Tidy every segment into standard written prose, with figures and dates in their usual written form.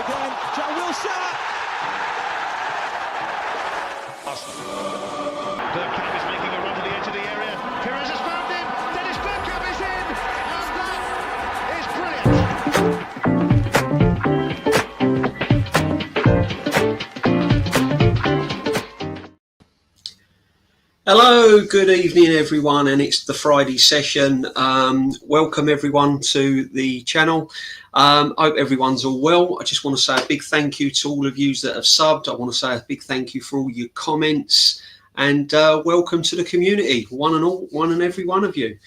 again. Jack Wilshere. Bergkamp is making a run to the edge of the area. Perez has found him. Dennis Bergkamp is in. And that is brilliant. Hello, good evening everyone, and it's the Friday session. Welcome everyone to the channel. Hope everyone's all well. I just want to say a big thank you to all of you that have subbed. I want to say a big thank you for all your comments, and welcome to the community, one and every one of you.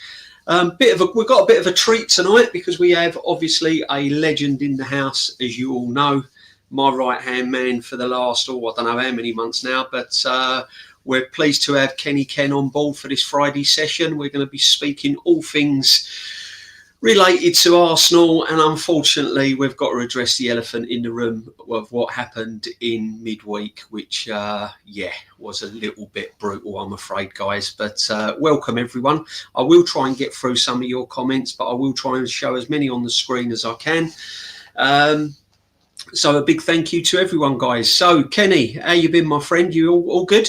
We've got a bit of a treat tonight because we have obviously a legend in the house, as you all know, my right-hand man for the last, I don't know how many months now, but we're pleased to have Kenny Ken on board for this Friday session. We're going to be speaking all things related to Arsenal, and unfortunately we've got to address the elephant in the room of what happened in midweek, which was a little bit brutal, I'm afraid, guys. But welcome everyone. I will try and get through some of your comments, but I will try and show as many on the screen as I can. So a big thank you to everyone, guys. So Kenny, how you been, my friend? You all good?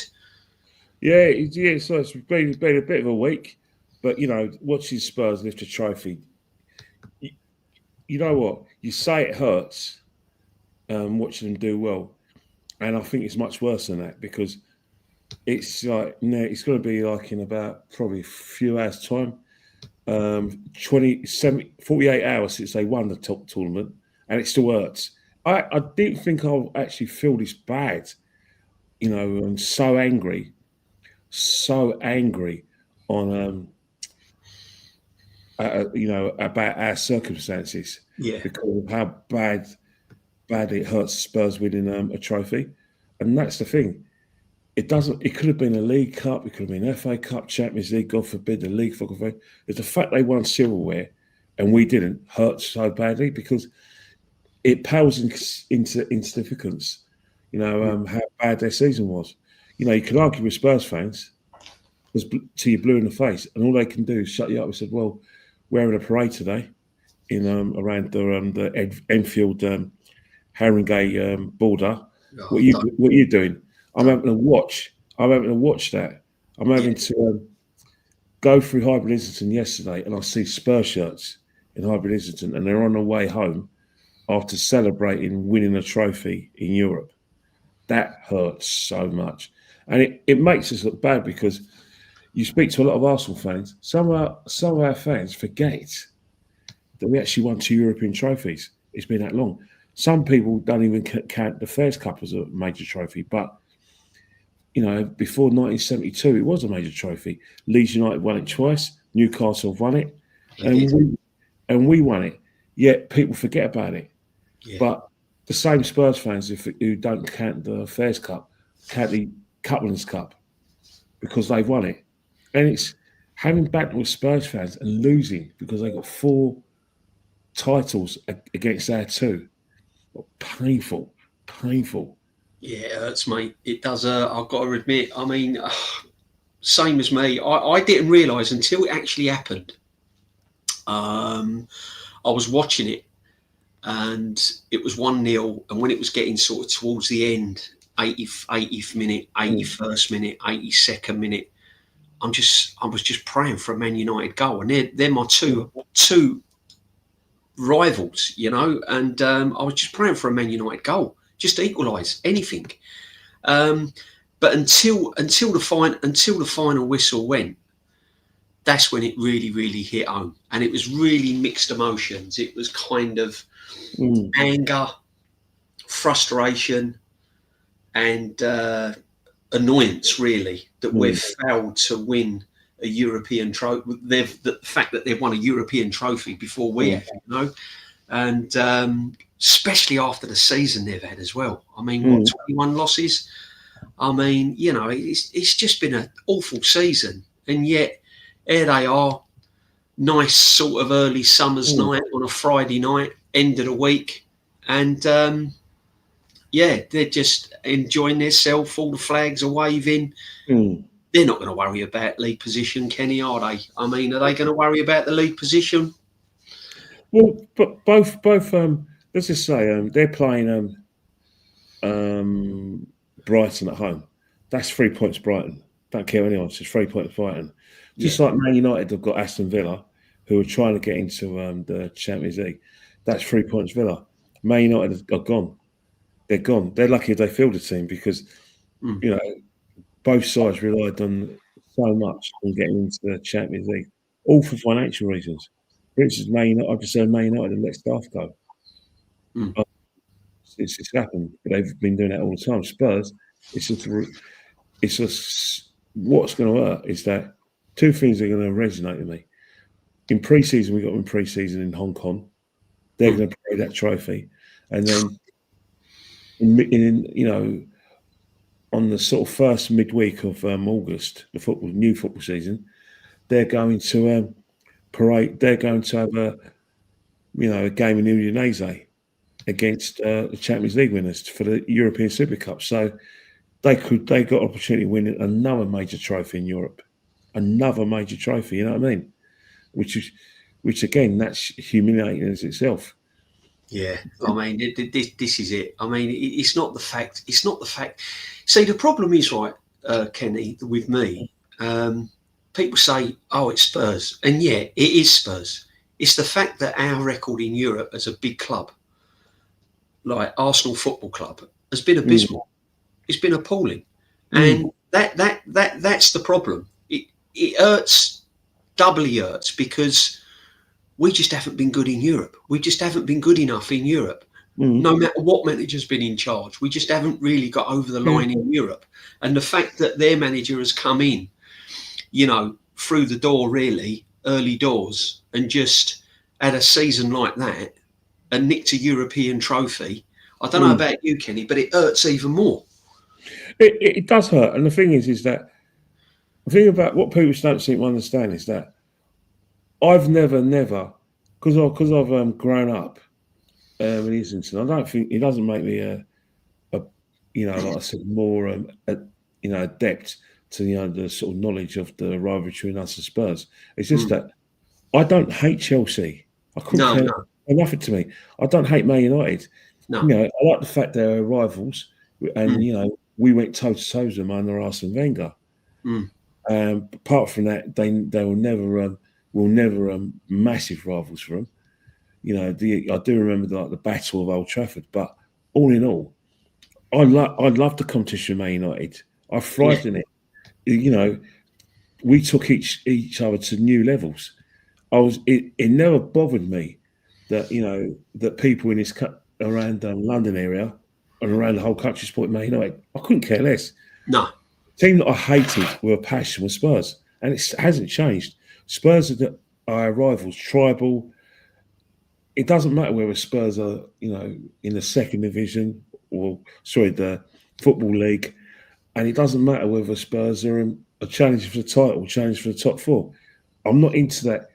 Yeah. So it's been a bit of a week, but watching Spurs lift a trophy. You know what? You say it hurts, watching them do well, and I think it's much worse than that, because it's like it's going to be like in about probably a few hours' time, 48 hours since they won the top tournament, and it still hurts. I didn't think I'll actually feel this bad, I'm so angry on about our circumstances, because of how bad it hurts Spurs winning a trophy. And that's the thing. It could have been a League Cup, it could have been FA Cup, Champions League, God forbid, the League, for God forbid. It's the fact they won silverware and we didn't hurt so badly, because it pales into insignificance, how bad their season was. You can argue with Spurs fans till you're blue in the face, and all they can do is shut you up. We said, well, we're having a parade today in around the Enfield Haringey border. What are you doing? I'm having to watch that. I'm having to go through Hybrid Islington yesterday, and I see Spurs shirts in Hybrid Islington, and they're on their way home after celebrating winning a trophy in Europe. That hurts so much. And it makes us look bad, because you speak to a lot of Arsenal fans. Some of our fans forget that we actually won 2 European trophies. It's been that long. Some people don't even count the Fairs Cup as a major trophy. But, before 1972, it was a major trophy. Leeds United won it twice. Newcastle won it. And we won it. Yet people forget about it. Yeah. But the same Spurs fans who don't count the Fairs Cup count the Captaincy Cup, because they've won it. And it's having battle with Spurs fans and losing because they got 4 titles against our 2. Painful. Yeah, it hurts, mate. It does. I've got to admit. I mean, same as me. I didn't realise until it actually happened. I was watching it, and it was 1-0. And when it was getting sort of towards the end, 80th minute, 81st minute, 82nd minute, I was just praying for a Man United goal, and they're my two rivals, and I was just praying for a Man United goal, just to equalise anything. But until the final whistle went, that's when it really, really hit home, and it was really mixed emotions. It was kind of anger, frustration, and annoyance, really, that we've failed to win a European trophy. The fact that they've won a European trophy before we have, and especially after the season they've had as well. I mean, 21 losses. I mean, it's just been an awful season, and yet here they are, nice sort of early summer's night on a Friday night, end of the week, and they're just enjoying themselves. All the flags are waving. They're not going to worry about league position, Kenny, are they? I mean, are they going to worry about the league position? Well, but both let's just say they're playing Brighton at home. That's 3 points Brighton. Don't care anyone. It's just 3 points Brighton. Just like Man United have got Aston Villa, who are trying to get into the Champions League. That's 3 points Villa. Man United are gone. They're gone. They're lucky if they field a team because, you know, both sides relied on so much on getting into the Champions League, all for financial reasons. For instance, Man United, I've just said Man United and let staff go. It's just happened. They've been doing that all the time. Spurs, it's just what's going to hurt is that two things are going to resonate with me. In pre-season, we got in pre-season in Hong Kong. They're going to play that trophy, and then on the sort of first midweek of August, the new football season, they're going to parade. They're going to have a game in Udinese against the Champions League winners for the European Super Cup. So they got opportunity to win another major trophy in Europe, another major trophy. You know what I mean? Which again, that's humiliating as itself. Yeah, I mean, this is it. I mean, it's not the fact. It's not the fact. See, the problem is, right, Kenny, with me, people say, oh, it's Spurs. And yeah, it is Spurs. It's the fact that our record in Europe as a big club, like Arsenal Football Club, has been abysmal. It's been appalling. And that's the problem. It hurts, doubly hurts, because we just haven't been good in Europe. We just haven't been good enough in Europe. No matter what manager's been in charge, we just haven't really got over the line in Europe. And the fact that their manager has come in, through the door really, early doors, and just had a season like that and nicked a European trophy. I don't know about you, Kenny, but it hurts even more. It does hurt. And the thing is that the thing about what people don't seem to understand is that I've never, because I've grown up in Islington, I don't think it doesn't make me like I said, more adept to the sort of knowledge of the rivalry between us and Spurs. It's just that I don't hate Chelsea. I couldn't care nothing to me. I don't hate Man United. No. I like the fact they're rivals, and we went toe to toe with them under Arsene Wenger. Apart from that, they will never massive rivals for them. I do remember the Battle of Old Trafford, but all in all, I love the competition with Man United. I thrived in it. We took each other to new levels. It never bothered me that that people in this around the London area and around the whole country support Man United. I couldn't care less. No. The team that I hated with a passion was Spurs, and it hasn't changed. Spurs are our rivals, tribal. It doesn't matter whether Spurs are, in the second division or the Football League, and it doesn't matter whether Spurs are in a challenge for the title, challenge for the top four. I'm not into that.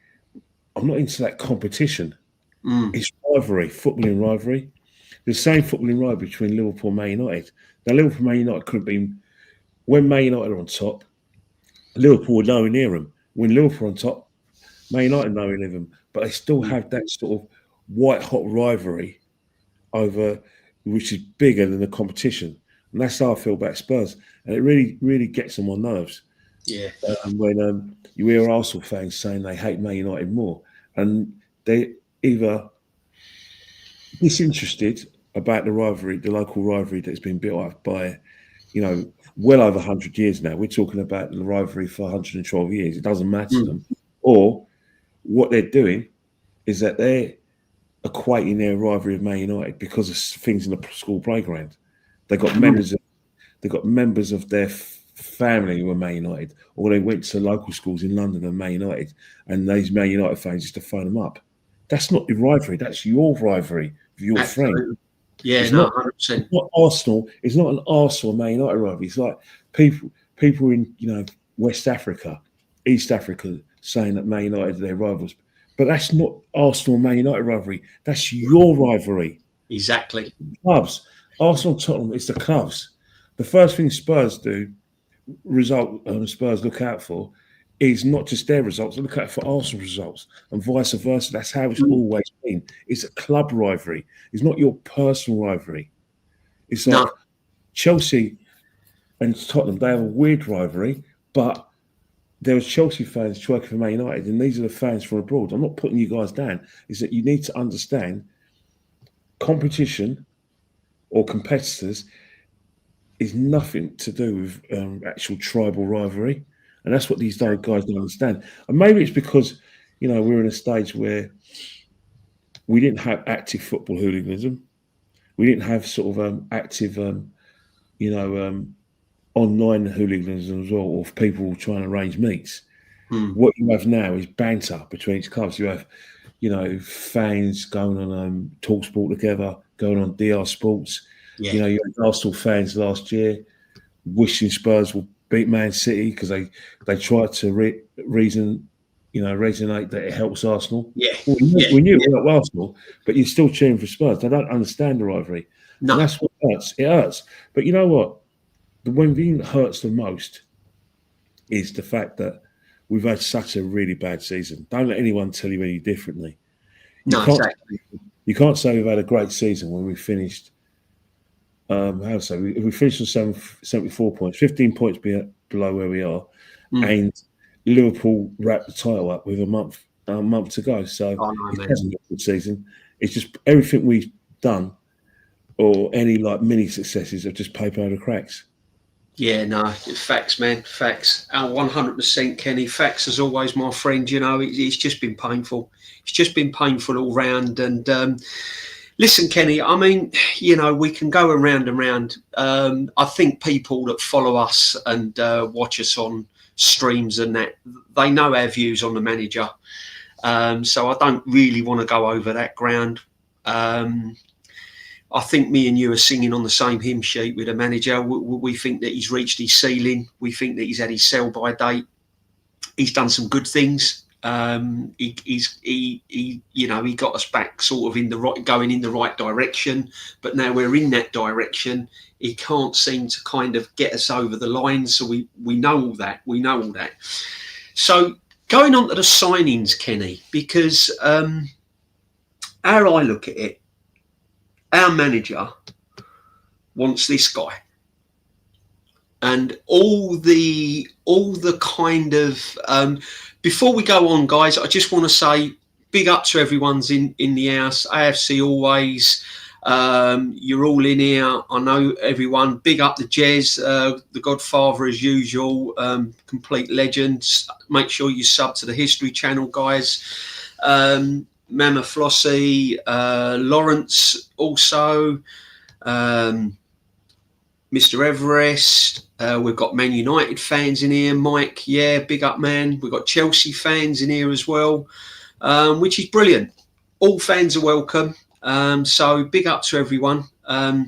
I'm not into that competition. It's rivalry, footballing rivalry. The same footballing rivalry between Liverpool and Man United. Now, Liverpool and Man United could have been, when Man United are on top, Liverpool were nowhere near them. When Liverpool are on top, Man United nowhere near them. But they still have that sort of white-hot rivalry over, which is bigger than the competition. And that's how I feel about Spurs. And it really, really gets on my nerves. Yeah. When you hear Arsenal fans saying they hate Man United more, and they either disinterested about the rivalry, the local rivalry that's been built up by, well over 100 years now. We're talking about the rivalry for 112 years. It doesn't matter to them. Or what they're doing is that they're equating their rivalry with Man United because of things in the school playground. They got members of their family who were Man United, or they went to local schools in London and Man United, and these Man United fans used to phone them up. That's not your rivalry. That's your rivalry with your friend. Yeah, it's 100%. It's not Arsenal. It's not an Arsenal Man United rivalry. It's like people in West Africa, East Africa, saying that Man United are their rivals. But that's not Arsenal Man United rivalry. That's your rivalry. Exactly. Clubs. Arsenal, Tottenham, it's the clubs. The first thing Spurs do, Spurs look out for, is not just their results. I look at it for Arsenal results and vice versa. That's how it's always been. It's a club rivalry. It's not your personal rivalry. It's like Chelsea and Tottenham, they have a weird rivalry, but there was Chelsea fans working for Man United, and these are the fans from abroad. I'm not putting you guys down. Is that you need to understand competition or competitors is nothing to do with actual tribal rivalry. And that's what these guys don't understand. And maybe it's because, we're in a stage where we didn't have active football hooliganism. We didn't have sort of active, online hooliganism as well, of people trying to arrange meets. What you have now is banter between each clubs. You have, fans going on TalkSport together, going on DR Sports. Yeah. You had Arsenal fans last year wishing Spurs will beat Man City because they tried to resonate that it helps Arsenal. Yeah, we knew it helped Arsenal, but you're still cheering for Spurs. They don't understand the rivalry. No. And that's what hurts. It hurts. But you know what? The one thing that hurts the most is the fact that we've had such a really bad season. Don't let anyone tell you any differently. Exactly. You can't say we've had a great season when we finished. We finished on 74 points, 15 points below where we are, and Liverpool wrapped the title up with a month to go. So it hasn't been a good season. It's just everything we've done, or any mini successes, have just paper out of cracks. Yeah, no, facts, man, facts. 100%, Kenny. Facts, as always, my friend. It's just been painful. It's just been painful all round. And listen, Kenny, I mean, we can go around and round. I think people that follow us and watch us on streams and that, they know our views on the manager. So I don't really want to go over that ground. I think me and you are singing on the same hymn sheet with the manager. We think that he's reached his ceiling. We think that he's had his sell-by date. He's done some good things. He got us back sort of going in the right direction. But now we're in that direction. He can't seem to kind of get us over the line. So we know all that. We know all that. So going on to the signings, Kenny, because how I look at it, our manager wants this guy, and all the kind of before we go on, guys, I just want to say big up to everyone's in the house. AFC always, you're all in here. I know everyone. Big up the Jez, the Godfather as usual, complete legends. Make sure you sub to the History channel, guys. Mama Flossie, Lawrence also, Mr. Everest. We've got Man United fans in here. Mike, yeah, big up, man. We've got Chelsea fans in here as well, which is brilliant. All fans are welcome. So big up to everyone. I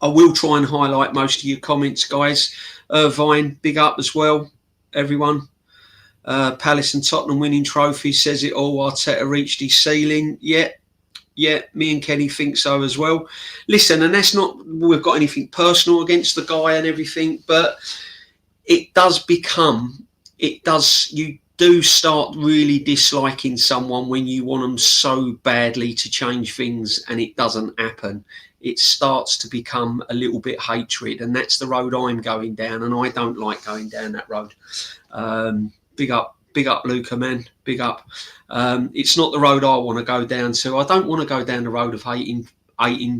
will try and highlight most of your comments, guys. Irvine, big up as well, everyone. Palace and Tottenham winning trophies says it all. Arteta reached his ceiling. Yeah, me and Kenny think so as well. Listen, and that's not we've got anything personal against the guy and everything, but you do start really disliking someone when you want them so badly to change things and it doesn't happen. It starts to become a little bit hatred, and that's the road I'm going down, and I don't like going down that road. Big up, Luca, man. Big up. It's not the road I want to go down to. I don't want to go down the road of hating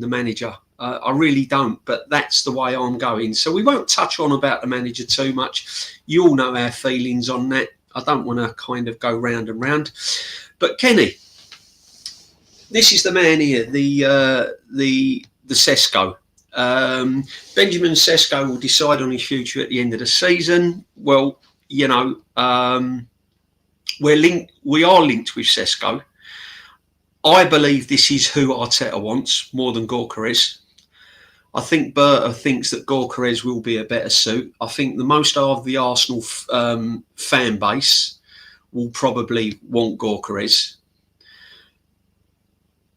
the manager. I really don't, but that's the way I'm going. So we won't touch on about the manager too much. You all know our feelings on that. I don't want to kind of go round and round. But Kenny, this is the man here, the Sesko. Benjamin Sesko will decide on his future at the end of the season. Well, we are linked with Sesko. I believe this is who Arteta wants more than Gyökeres. I think Berta thinks that Gyökeres will be a better suit. I think the most of the Arsenal fan base will probably want Gyökeres.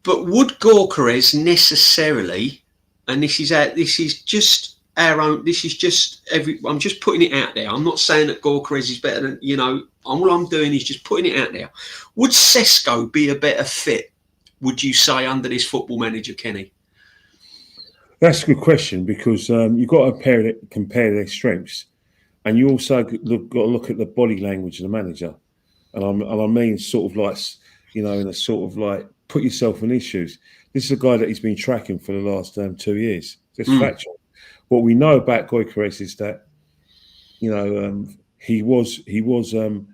But would Gyökeres necessarily, and this is just our own. This is just I'm just putting it out there. I'm not saying that Gyökeres is better than, you know. All I'm doing is just putting it out there. Would Sesko be a better fit, would you say, under this football manager, Kenny? That's a good question, because you've got to compare their strengths, and you also got to look at the body language of the manager. And I mean, sort of like, you know, in a sort of like, put yourself in his shoes. This is a guy that he's been tracking for the last 2 years. It's factual. What we know about Gyökeres is that, you know, he was on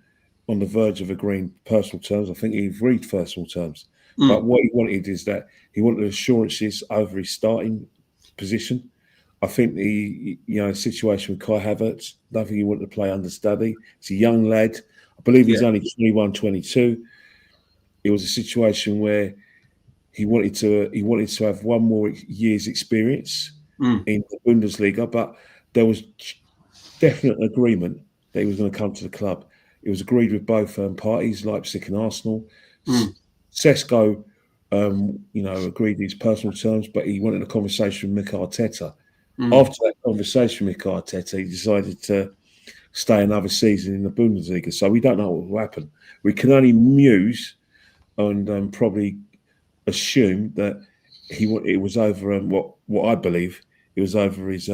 the verge of agreeing personal terms. I think he agreed personal terms. But what he wanted is that he wanted assurances over his starting position. I think the situation with Kai Havertz, I don't think he wanted to play understudy. He's a young lad. I believe he's only 21, 22. It was a situation where he wanted to have one more year's experience in the Bundesliga, but there was definite agreement that he was going to come to the club. It was agreed with both parties, Leipzig and Arsenal. Sesko, agreed his personal terms, but he wanted a conversation with Mikel Arteta. After that conversation with Mikel Arteta, he decided to stay another season in the Bundesliga. So we don't know what will happen. We can only muse and probably assume that it was over what I believe it was over his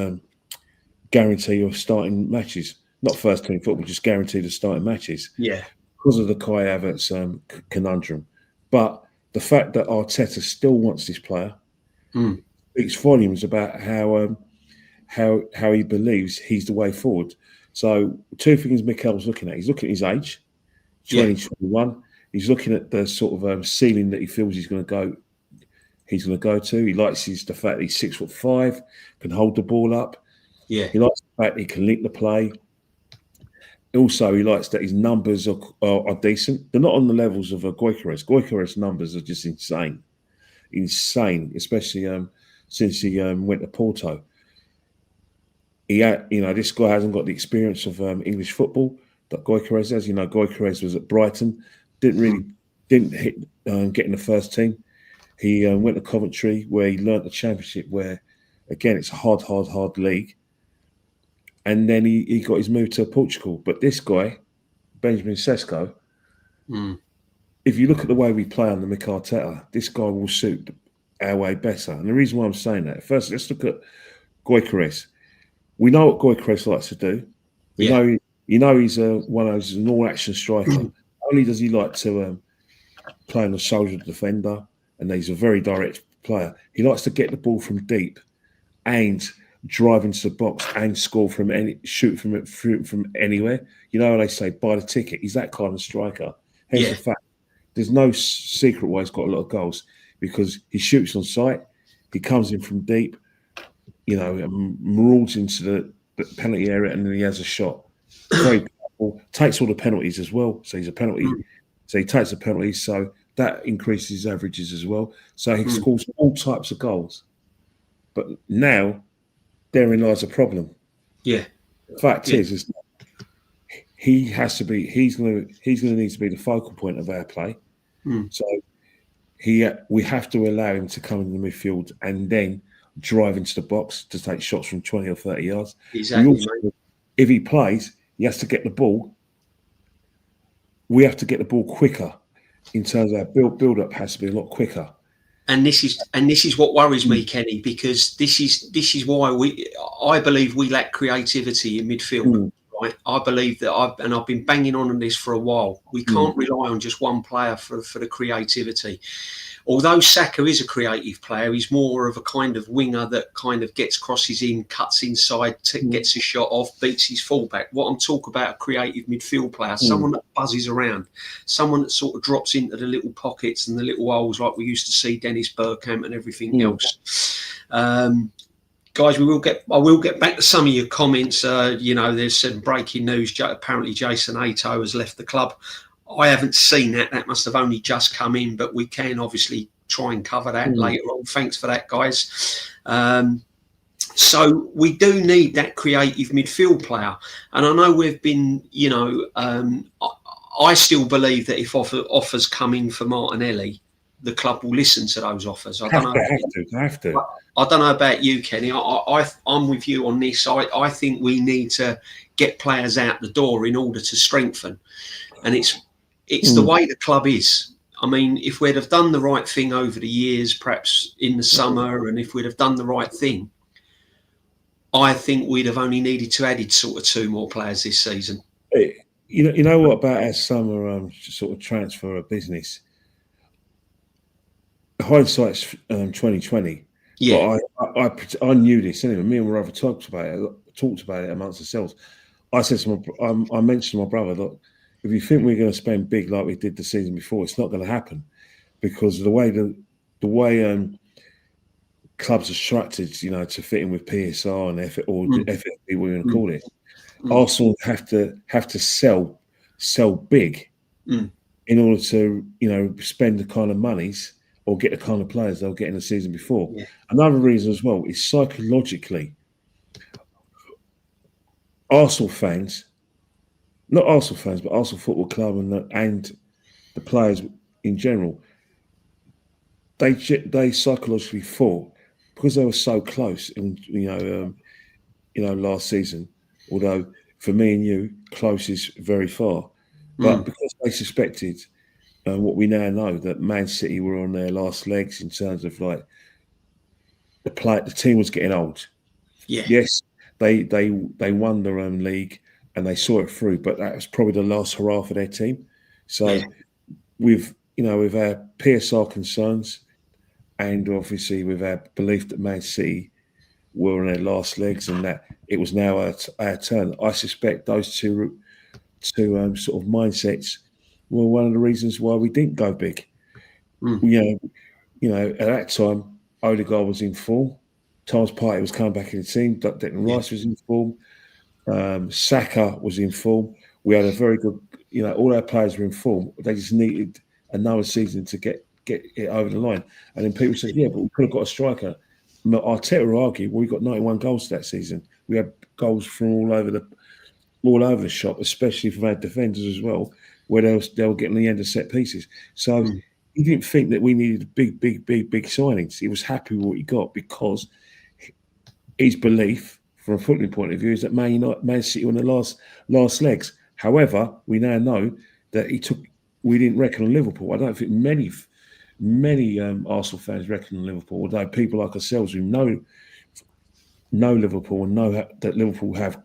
guarantee of starting matches, not first team football, just guaranteed of starting matches. Yeah, because of the Kai Havertz conundrum. But the fact that Arteta still wants this player speaks volumes about how he believes he's the way forward. So two things Mikel's looking at. He's looking at his age, 2021. He's looking at the sort of ceiling that he feels he's going to go to. He likes the fact that he's 6'5", can hold the ball up. Yeah. He likes the fact that he can link the play. Also, he likes that his numbers are decent. They're not on the levels of Gyökeres. Gyökeres' numbers are just insane, especially since he went to Porto. This guy hasn't got the experience of English football that Gyökeres has. Gyökeres was at Brighton, didn't hit get in the first team. He went to Coventry, where he learnt the Championship, where again it's a hard league. And then he got his move to Portugal. But this guy, Benjamin Sesko, if you look at the way we play under Mikel Arteta, this guy will suit our way better. And the reason why I'm saying that, first, let's look at Gyökeres. We know what Gyökeres likes to do. We know he's one of those an all-action striker. Not only does he like to play on the shoulder of the defender, and he's a very direct player, he likes to get the ball from deep and drive into the box and score shoot from anywhere. You know how they say, buy the ticket. He's that kind of striker. Hence the fact there's no secret why he's got a lot of goals, because he shoots on sight, he comes in from deep, and marauders into the penalty area, and then he has a shot. Very powerful. Takes all the penalties as well. So he's a penalty. So he takes the penalties, so that increases his averages as well. So he scores all types of goals. But now, therein lies a problem. Yeah. The fact is he has to be. He's going to need to be the focal point of our play. So we have to allow him to come in the midfield and then drive into the box to take shots from 20 or 30 yards. Exactly. If he plays, he has to get the ball. We have to get the ball quicker. In terms of our build up, has to be a lot quicker. And this is what worries me, Kenny, because this is why I believe we lack creativity in midfield. Right? I believe that I've been banging on this for a while. We can't rely on just one player for the creativity. Although Saka is a creative player, he's more of a kind of winger that kind of crosses in, cuts inside, gets a shot off, beats his fullback. What I'm talking about, a creative midfield player, someone that buzzes around, someone that sort of drops into the little pockets and the little holes like we used to see Dennis Bergkamp and everything else. Guys, I will get back to some of your comments. There's some breaking news. Apparently, Jason Ato has left the club. I haven't seen that. That must have only just come in, but we can obviously try and cover that later on. Thanks for that, guys. So we do need that creative midfield player. And I know we've been, I still believe that if offers come in for Martinelli, the club will listen to those offers. I Have don't know. to. I don't know about you, Kenny. I'm with you on this. I think we need to get players out the door in order to strengthen, and it's the way the club is. I mean, if we'd have done the right thing over the years, perhaps in the summer, and if we'd have done the right thing, I think we'd have only needed to add sort of 2 more players this season. You know what about our summer sort of transfer of business? Hindsight's 2020. Yeah, but I knew this anyway. Me and my brother talked about it amongst ourselves. I said to I mentioned to my brother, look, if you think we're going to spend big like we did the season before, it's not going to happen, because the way clubs are structured, you know, to fit in with PSR and FFP, we're going to call it. Arsenal have to sell big in order to, you know, spend the kind of monies or get the kind of players they'll get in the season before. Yeah. Another reason as well is psychologically, Arsenal fans, not Arsenal fans, but Arsenal Football Club and the players in general, they psychologically thought, because they were so close, and last season. Although for me and you, close is very far, but because they suspected what we now know, that Man City were on their last legs in terms of like the team was getting old. Yeah. Yes, they won their own league and they saw it through, but that was probably the last hurrah for their team. So with our PSR concerns, and obviously with our belief that Man City were on their last legs and that it was now our turn, I suspect those two sort of mindsets were one of the reasons why we didn't go big. You know, at that time, Odegaard was in form. Thomas Partey was coming back in the team. Declan Rice was in form. Saka was in form. We had a very good, all our players were in form. They just needed another season to get it over the line. And then people said, yeah, but we could have got a striker. Arteta would argue, well, we got 91 goals that season. We had goals from all over the shop, especially from our defenders as well, where they were getting the end of set pieces. So he didn't think that we needed big signings. He was happy with what he got, because his belief, from a footballing point of view, is that Man City on the last legs. However, we now know that we didn't reckon on Liverpool. I don't think many Arsenal fans reckon on Liverpool, although people like ourselves who know Liverpool and know that Liverpool have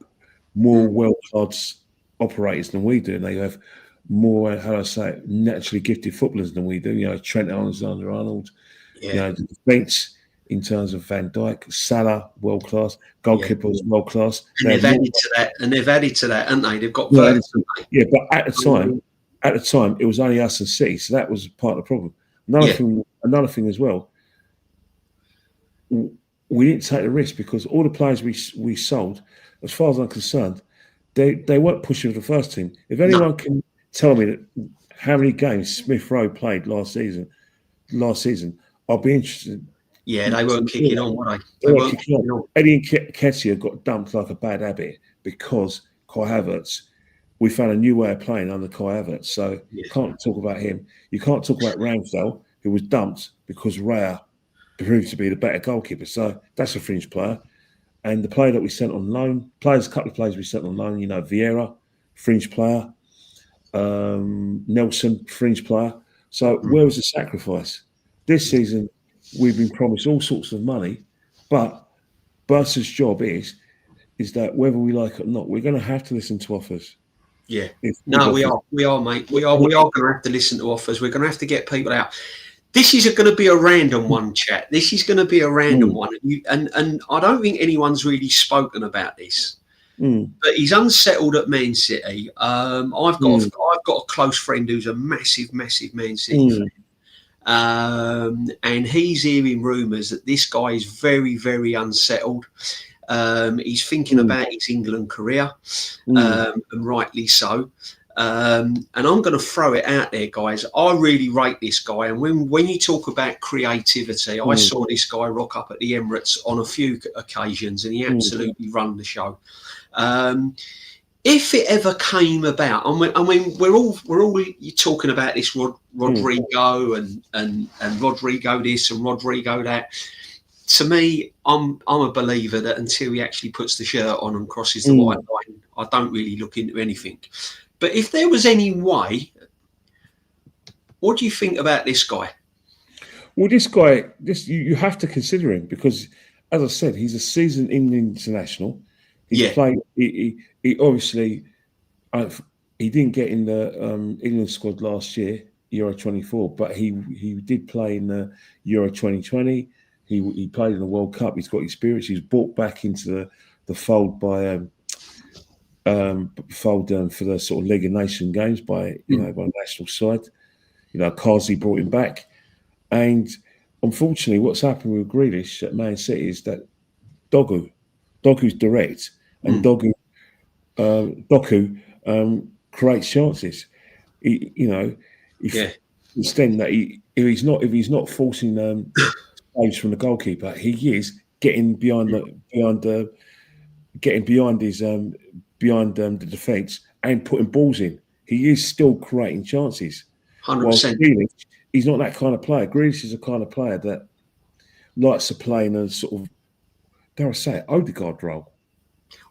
more world-class operators than we do, and they have more, naturally gifted footballers than we do. Trent Alexander-Arnold, the defence in terms of Van Dijk, Salah, world-class, goalkeepers, world-class. And they've added to that, haven't they? They've got Verts, haven't they? Yeah, but at the time, it was only us and City, so that was part of the problem. Another thing as well, we didn't take the risk, because all the players we sold, as far as I'm concerned, they weren't pushing for the first team. If anyone can tell me that how many games Smith Rowe played last season, I'll be interested. Yeah, they weren't kicking on, were they? They weren't kicking on. Eddie Nketiah got dumped like a bad habit because Kai Havertz. We found a new way of playing under Kai Havertz, so you can't talk about him. You can't talk about Ramsdale, who was dumped because Raya proved to be the better goalkeeper. So that's a fringe player. And the player that we sent on loan, a couple of players we sent on loan, Vieira, fringe player, Nelson, fringe player. So where was the sacrifice? This season, we've been promised all sorts of money, but Bursa's job is that whether we like it or not, we're going to have to listen to offers. Yeah. We are, mate. We are going to have to listen to offers. We're going to have to get people out. This is going to be a random one, chat. This is going to be a random one. And I don't think anyone's really spoken about this. But he's unsettled at Man City. I've got a close friend who's a massive Man City fan. And he's hearing rumours that this guy is very, very unsettled. He's thinking about his England career, and rightly so. And I'm going to throw it out there, guys. I really rate this guy. And when you talk about creativity, I saw this guy rock up at the Emirates on a few occasions, and he absolutely run the show. if it ever came about, I mean, we're all talking about this Rodrigo and Rodrigo this and Rodrigo that. To me, I'm a believer that until he actually puts the shirt on and crosses the white line, I don't really look into anything. But if there was any way, what do you think about this guy? Well, this guy, you have to consider him because, as I said, he's a seasoned England international. He's played. He obviously he didn't get in the England squad last year, Euro 24, but he did play in the Euro 2020. He played in the World Cup. He's got experience. He's brought back into the fold by for the sort of League of Nations games by by the national side. Kazi brought him back, and unfortunately, what's happened with Grealish at Man City is that Doku's direct, and Doku creates chances. Instead that if he's not forcing saves from the goalkeeper, he is getting behind the defence and putting balls in. He is still creating chances. 100%. He's not that kind of player. Grealish is a kind of player that likes to play in a sort of, dare I say it, Odegaard role.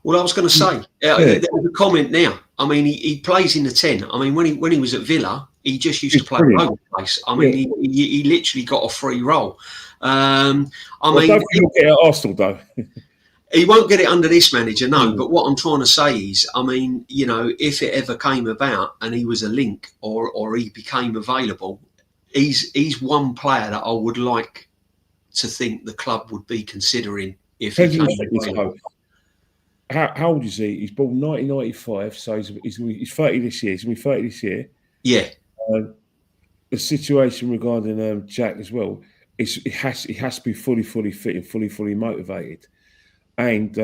Well, I was going to say, there's a comment now. I mean, he plays in the 10. I mean, when he was at Villa, he just used to play all over the place. I mean, he literally got a free role. I mean, don't think he'll get it at Arsenal, though. He won't get it under this manager, no. But what I'm trying to say is, I mean, if it ever came about and he was a link or he became available, he's one player that I would like to think the club would be considering if he came available. How old is he? He's born 1995, so he's 30 this year. He's going to be 30 this year. Yeah. The situation regarding Jack as well, he has to be fully fit and fully motivated. And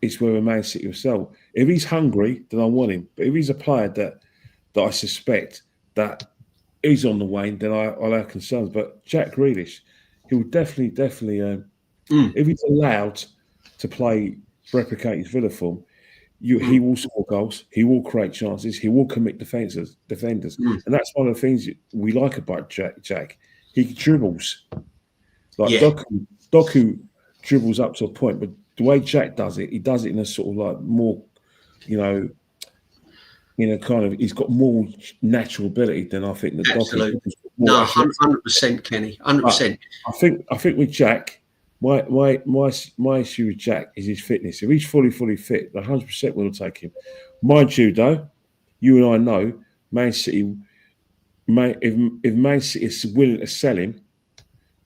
it's where Man City will sell. If he's hungry, then I want him. But if he's a player that I suspect that is on the wane, then I'll have concerns. But Jack Grealish, he will definitely, if he's allowed to play, replicate his Villa form, he will score goals, he will create chances, he will commit defenders. And that's one of the things we like about Jack. He dribbles. Doku dribbles up to a point, but the way Jack does it, he does it in a sort of like more, in a kind of, he's got more natural ability than I think that Doku. No, 100%, Kenny, 100%. I think with Jack, my issue with Jack is his fitness. If he's fully fit, 100% we'll take him. Mind you, though, you and I know Man City. If Man City is willing to sell him,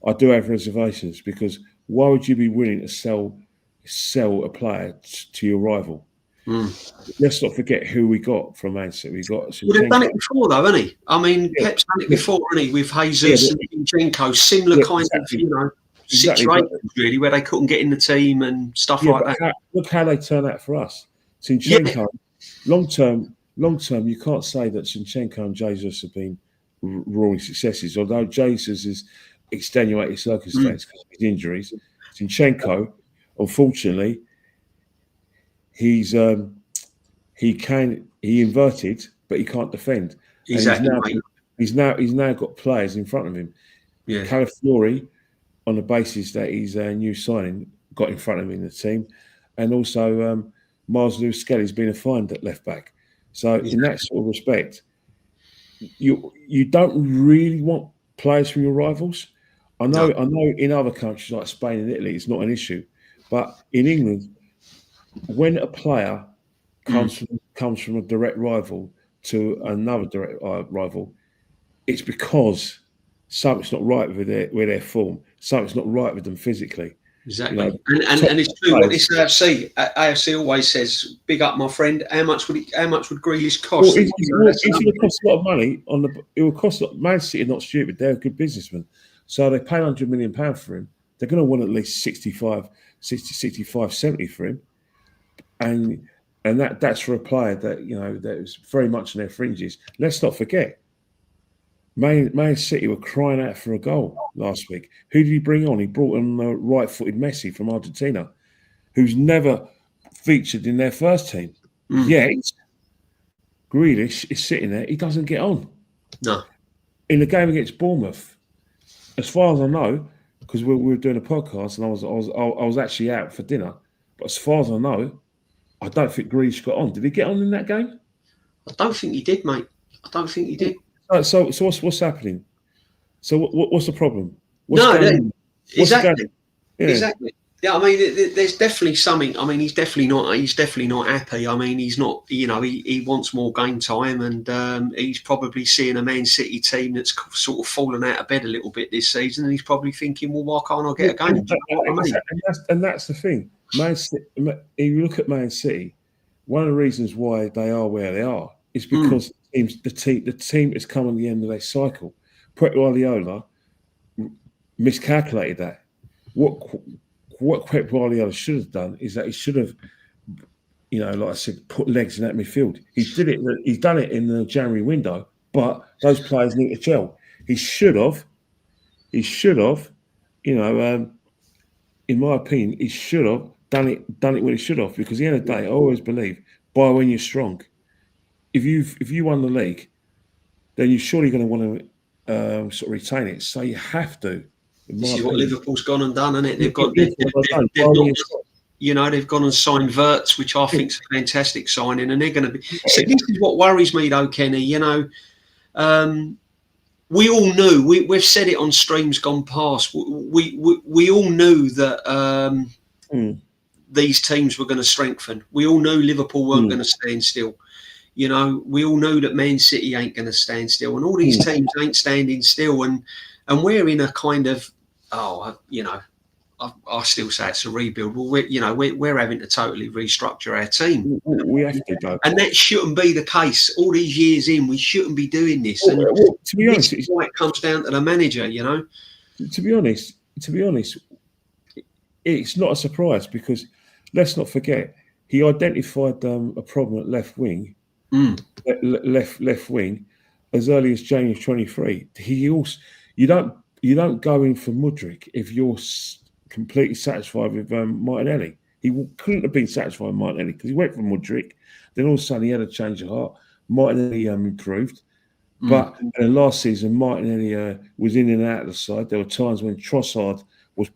I do have reservations because why would you be willing to sell a player to your rival? Let's not forget who we got from Man City. We got. Well, they've done it before, though, hasn't he? I mean, Pep's done it before, hasn't he? With Jesus and Zinchenko, similar kind of, situations really, where they couldn't get in the team and stuff like that. Look how they turn out for us. Zinchenko, long term, you can't say that Zinchenko and Jesus have been roaring successes. Although Jesus is extenuating circumstances because of his injuries, Zinchenko, unfortunately, he inverted, but he can't defend. Exactly. He's now got players in front of him. Yeah. Calafiori, on the basis that he's a new signing, got in front of him in the team, and also Miles Lewis-Skelly's been a find at left back. So in that sort of respect, you don't really want players from your rivals. I know in other countries like Spain and Italy, it's not an issue, but in England, when a player comes from a direct rival to another direct rival, it's because something's not right with their form. Something's not right with them physically. Exactly. And it's true what this AFC always says, big up my friend, how much would Grealish cost? Well, it will cost a lot of money it will cost a lot. Man City are not stupid, they're a good businessman. So they pay £100 million for him. They're going to want at least 65, 70 for him. And that's for a player that that is very much on their fringes. Let's not forget, Man City were crying out for a goal last week. Who did he bring on? He brought in right-footed Messi from Argentina, who's never featured in their first team. Yet, Grealish is sitting there. He doesn't get on. No. In the game against Bournemouth, as far as I know, because we were doing a podcast and I was actually out for dinner, but as far as I know, I don't think Grealish got on. Did he get on in that game? I don't think he did, mate. I don't think he did. So what's happening? So what's the problem? Exactly. Exactly. Yeah, I mean, there's definitely something. I mean, he's definitely not happy. I mean, he's not. You know, he wants more game time, and he's probably seeing a Man City team that's sort of fallen out of bed a little bit this season, and he's probably thinking, well, why can't I get a game? And that's the thing. Man City, if you look at Man City, one of the reasons why they are where they are is because the team has come on the end of their cycle. Pep Guardiola miscalculated that. What Pep Guardiola should have done is that he should have, like I said, put legs in that midfield. He's done it in the January window, but those players need to gel. He should have, in my opinion, he should have done it when he should have, because at the end of the day, I always believe, buy when you're strong. If you won the league, then you're surely going to want to sort of retain it. So you have to. This is what Liverpool's gone and done, isn't it? They've gone and signed Wirtz, which I think is a fantastic signing, and they're going to be. So this is what worries me, though, Kenny. We all knew. We've said it on streams gone past. We all knew that these teams were going to strengthen. We all knew Liverpool weren't going to stand still. We all knew that Man City ain't going to stand still, and all these teams ain't standing still. And we're in a kind of, I still say it's a rebuild. Well, we're having to totally restructure our team. We have to go. And that shouldn't be the case. All these years in, we shouldn't be doing this. And to be honest, it's why it comes down to the manager, To be honest, it's not a surprise, because let's not forget, he identified a problem at left wing, left wing, as early as January 23. He also, you don't go in for Mudryk if you're completely satisfied with Martinelli. He couldn't have been satisfied with Martinelli because he went for Mudryk. Then all of a sudden he had a change of heart. Martinelli improved, but last season Martinelli was in and out of the side. There were times when Trossard was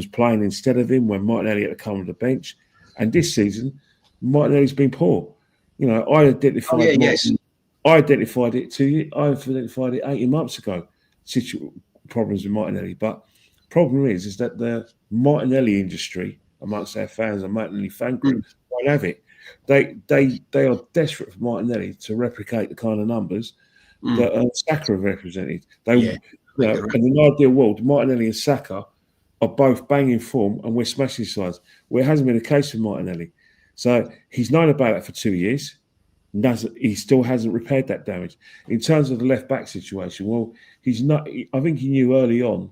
playing instead of him, when Martinelli had to come to the bench. And this season, Martinelli's been poor. I identified it 18 months ago. Problems with Martinelli, but problem is that the Martinelli industry amongst our fans and Martinelli fan group won't have it. They are desperate for Martinelli to replicate the kind of numbers that Saka have represented. In an ideal world, Martinelli and Saka are both banging form and we're smashing sides. Well, it hasn't been the case with Martinelli. So he's known about it for 2 years. He still hasn't repaired that damage. In terms of the left back situation, well, he's not. I think he knew early on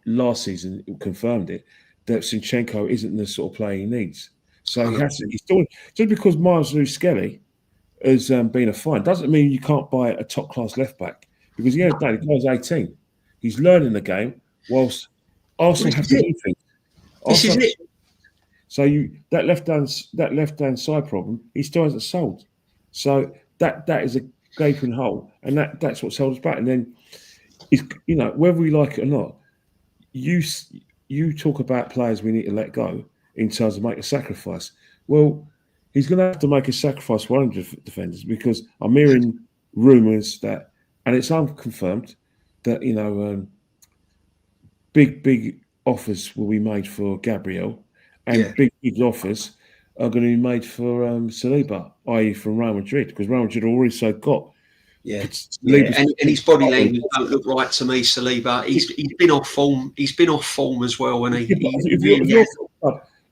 last season, it confirmed it, that Zinchenko isn't the sort of player he needs. So he has to. He's still, just because Miles Lewis-Skelly has been a find doesn't mean you can't buy a top class left back, because the end of the day, the guy's 18. He's learning the game, whilst Arsenal have to do things. This is it. So that left hand side problem, he still hasn't solved. So that is a gaping hole, and that's what's held us back. And then, whether we like it or not, you talk about players we need to let go in terms of make a sacrifice. Well, he's going to have to make a sacrifice for 100 defenders, because I'm hearing rumours that, and it's unconfirmed, that big offers will be made for Gabriel. And big offers are going to be made for Saliba, i.e. from Real Madrid, because Real Madrid already got. And his body language don't look right to me, Saliba. He's been off form. He's been off form as well. And if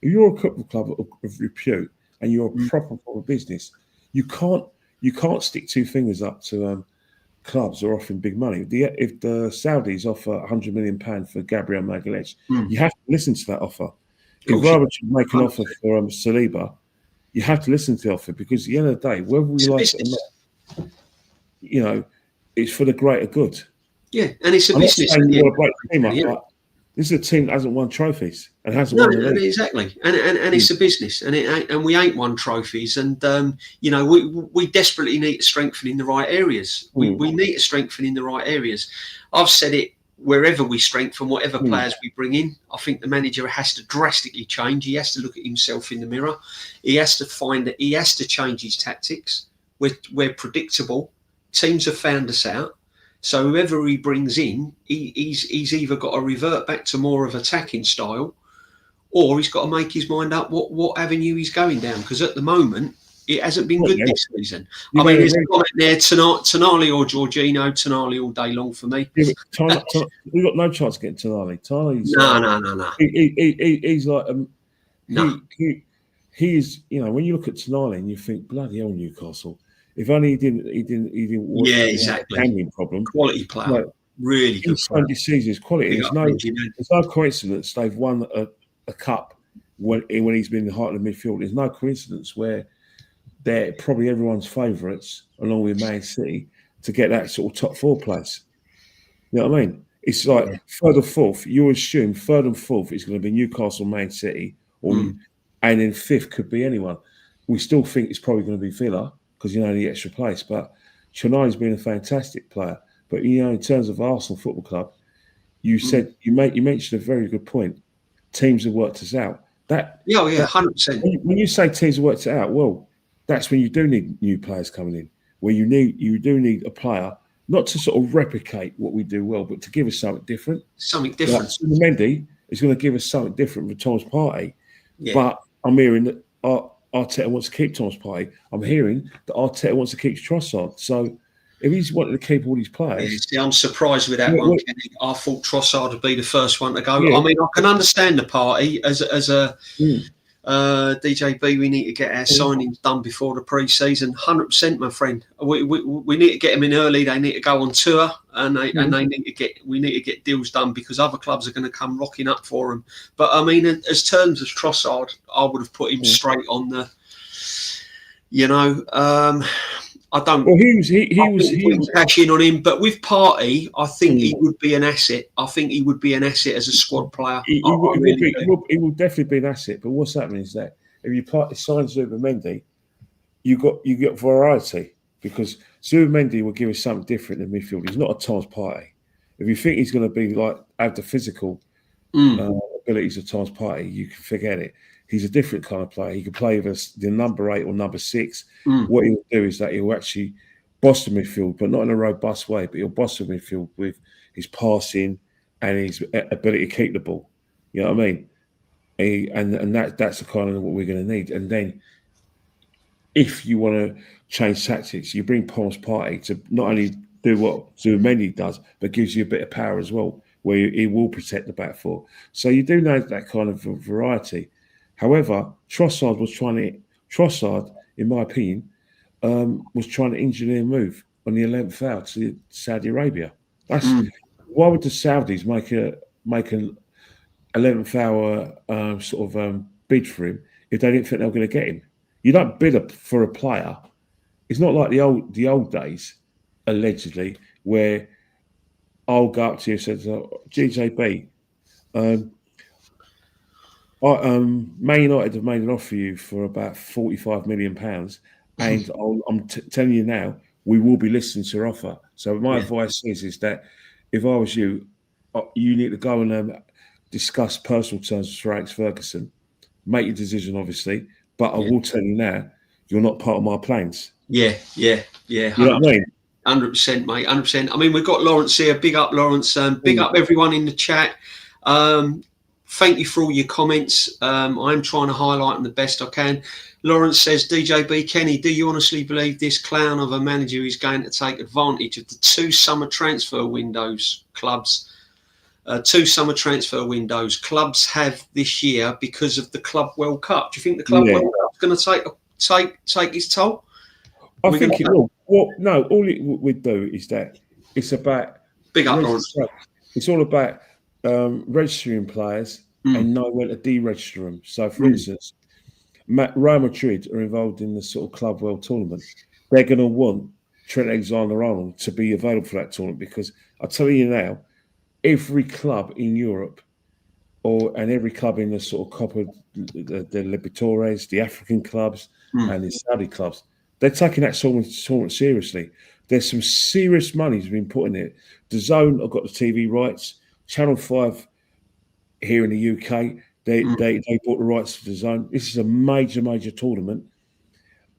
you're a football club of repute and you're a proper business, you can't stick two fingers up to clubs that are offering big money. If the Saudis offer £100 million for Gabriel Magalhaes, you have to listen to that offer. If Rivalry should make an offer for Saliba, you have to listen to the offer, because at the end of the day, whether we like it or not, it's for the greater good. Yeah, and it's a business. I'm not saying you want to break the team up, This is a team that hasn't won trophies and hasn't No, won the league. exactly, and it's a business, and we ain't won trophies, and we desperately need to strengthen in the right areas. We need to strengthen in the right areas. I've said it. Wherever we strengthen, whatever players we bring in, I think the manager has to drastically change. He has to look at himself in the mirror. He has to find that he has to change his tactics. We're predictable. Teams have found us out. So whoever he brings in, he's either got to revert back to more of attacking style, or he's got to make his mind up what avenue he's going down. Because at the moment, it hasn't been good this season. I mean, there's a comment there, Tonali or Jorginho, Tonali all day long for me. Yeah, we've got no chance of getting Tonali. Tonali's no. He's like no. He's when you look at Tonali and you think bloody hell Newcastle. If only he didn't. Yeah, exactly. Gambling problem. Quality player, really good player. His quality. There's no coincidence they've won a cup when he's been in the heart of the midfield. There's no coincidence where they're probably everyone's favourites, along with Man City, to get that sort of top 4 place. You know what I mean? It's like third or fourth. You assume third and fourth is going to be Newcastle, Man City, and then fifth could be anyone. We still think it's probably going to be Villa because the extra place. But Chennai's been a fantastic player. But in terms of Arsenal Football Club, you said you mentioned a very good point. Teams have worked us out. 100%. When you say teams have worked it out, well, that's when you do need new players coming in, where you do need a player not to sort of replicate what we do well, but to give us something different. Something different. Like Mendy is going to give us something different from Thomas Partey. Yeah. But I'm hearing that Arteta wants to keep Thomas Partey. I'm hearing that Arteta wants to keep Trossard. So if he's wanting to keep all these players... I'm surprised with that one, Kenny. I thought Trossard would be the first one to go. Yeah. I mean, I can understand the party as a... DJB, we need to get our signings done before the pre-season. 100%, my friend. We need to get them in early. They need to go on tour, and we need to get deals done because other clubs are going to come rocking up for them. But I mean, as terms of Trossard, I would have put him straight on the. I don't. Well, he was cash in on him, but with Partey, I think he would be an asset. I think he would be an asset as a squad player. He will definitely be an asset. But what's happening is that if you sign Zubimendi, you get variety because Zubimendi will give us something different in midfield. He's not a Thomas Partey. If you think he's going to be have the physical abilities of Thomas Partey, you can forget it. He's a different kind of player. He can play with the number 8 or number 6. What he'll do is that he'll actually boss the midfield, but not in a robust way, but he'll boss the midfield with his passing and his ability to keep the ball. You know what I mean? And that's the kind of what we're going to need. And then if you want to change tactics, you bring Thomas Partey to not only do what Zubimendi does, but gives you a bit of power as well, where he will protect the back four. So you do know that kind of variety. However, Trossard, in my opinion, was trying to engineer a move on the 11th hour to Saudi Arabia. Why would the Saudis make an 11th hour bid for him if they didn't think they were going to get him? You don't bid for a player. It's not like the old days, allegedly, where I'll go up to you and say, DJB, Man United have made an offer for you for about £45 million, and I'm telling you now, we will be listening to your offer. So my advice is that if I was you, you need to go and discuss personal terms with Sir Alex Ferguson. Make your decision, obviously, but I will tell you now, you're not part of my plans. Yeah. You know what I mean? 100%, mate. 100%. I mean, we've got Lawrence here. Big up, Lawrence. Big up everyone in the chat. Thank you for all your comments. I'm trying to highlight them the best I can. Lawrence says, DJB Kenny, do you honestly believe this clown of a manager is going to take advantage of the 2 summer transfer windows clubs? 2 summer transfer windows clubs have this year because of the Club World Cup. Do you think the Club World Cup is going to take its toll? I think it will. Well, no, all it would do is that it's about big up, Lawrence. It's all about registering players and know when to deregister them. So, for instance, Real Madrid are involved in the sort of Club World Tournament. They're going to want Trent Alexander-Arnold to be available for that tournament because I tell you now, every club in Europe and every club in the sort of Copa, the Libertadores, the African clubs, and the Saudi clubs, they're taking that tournament seriously. There's some serious money's been put in it. The Zone have got the TV rights. Channel 5 here in the UK, they bought the rights to the Zone. This is a major tournament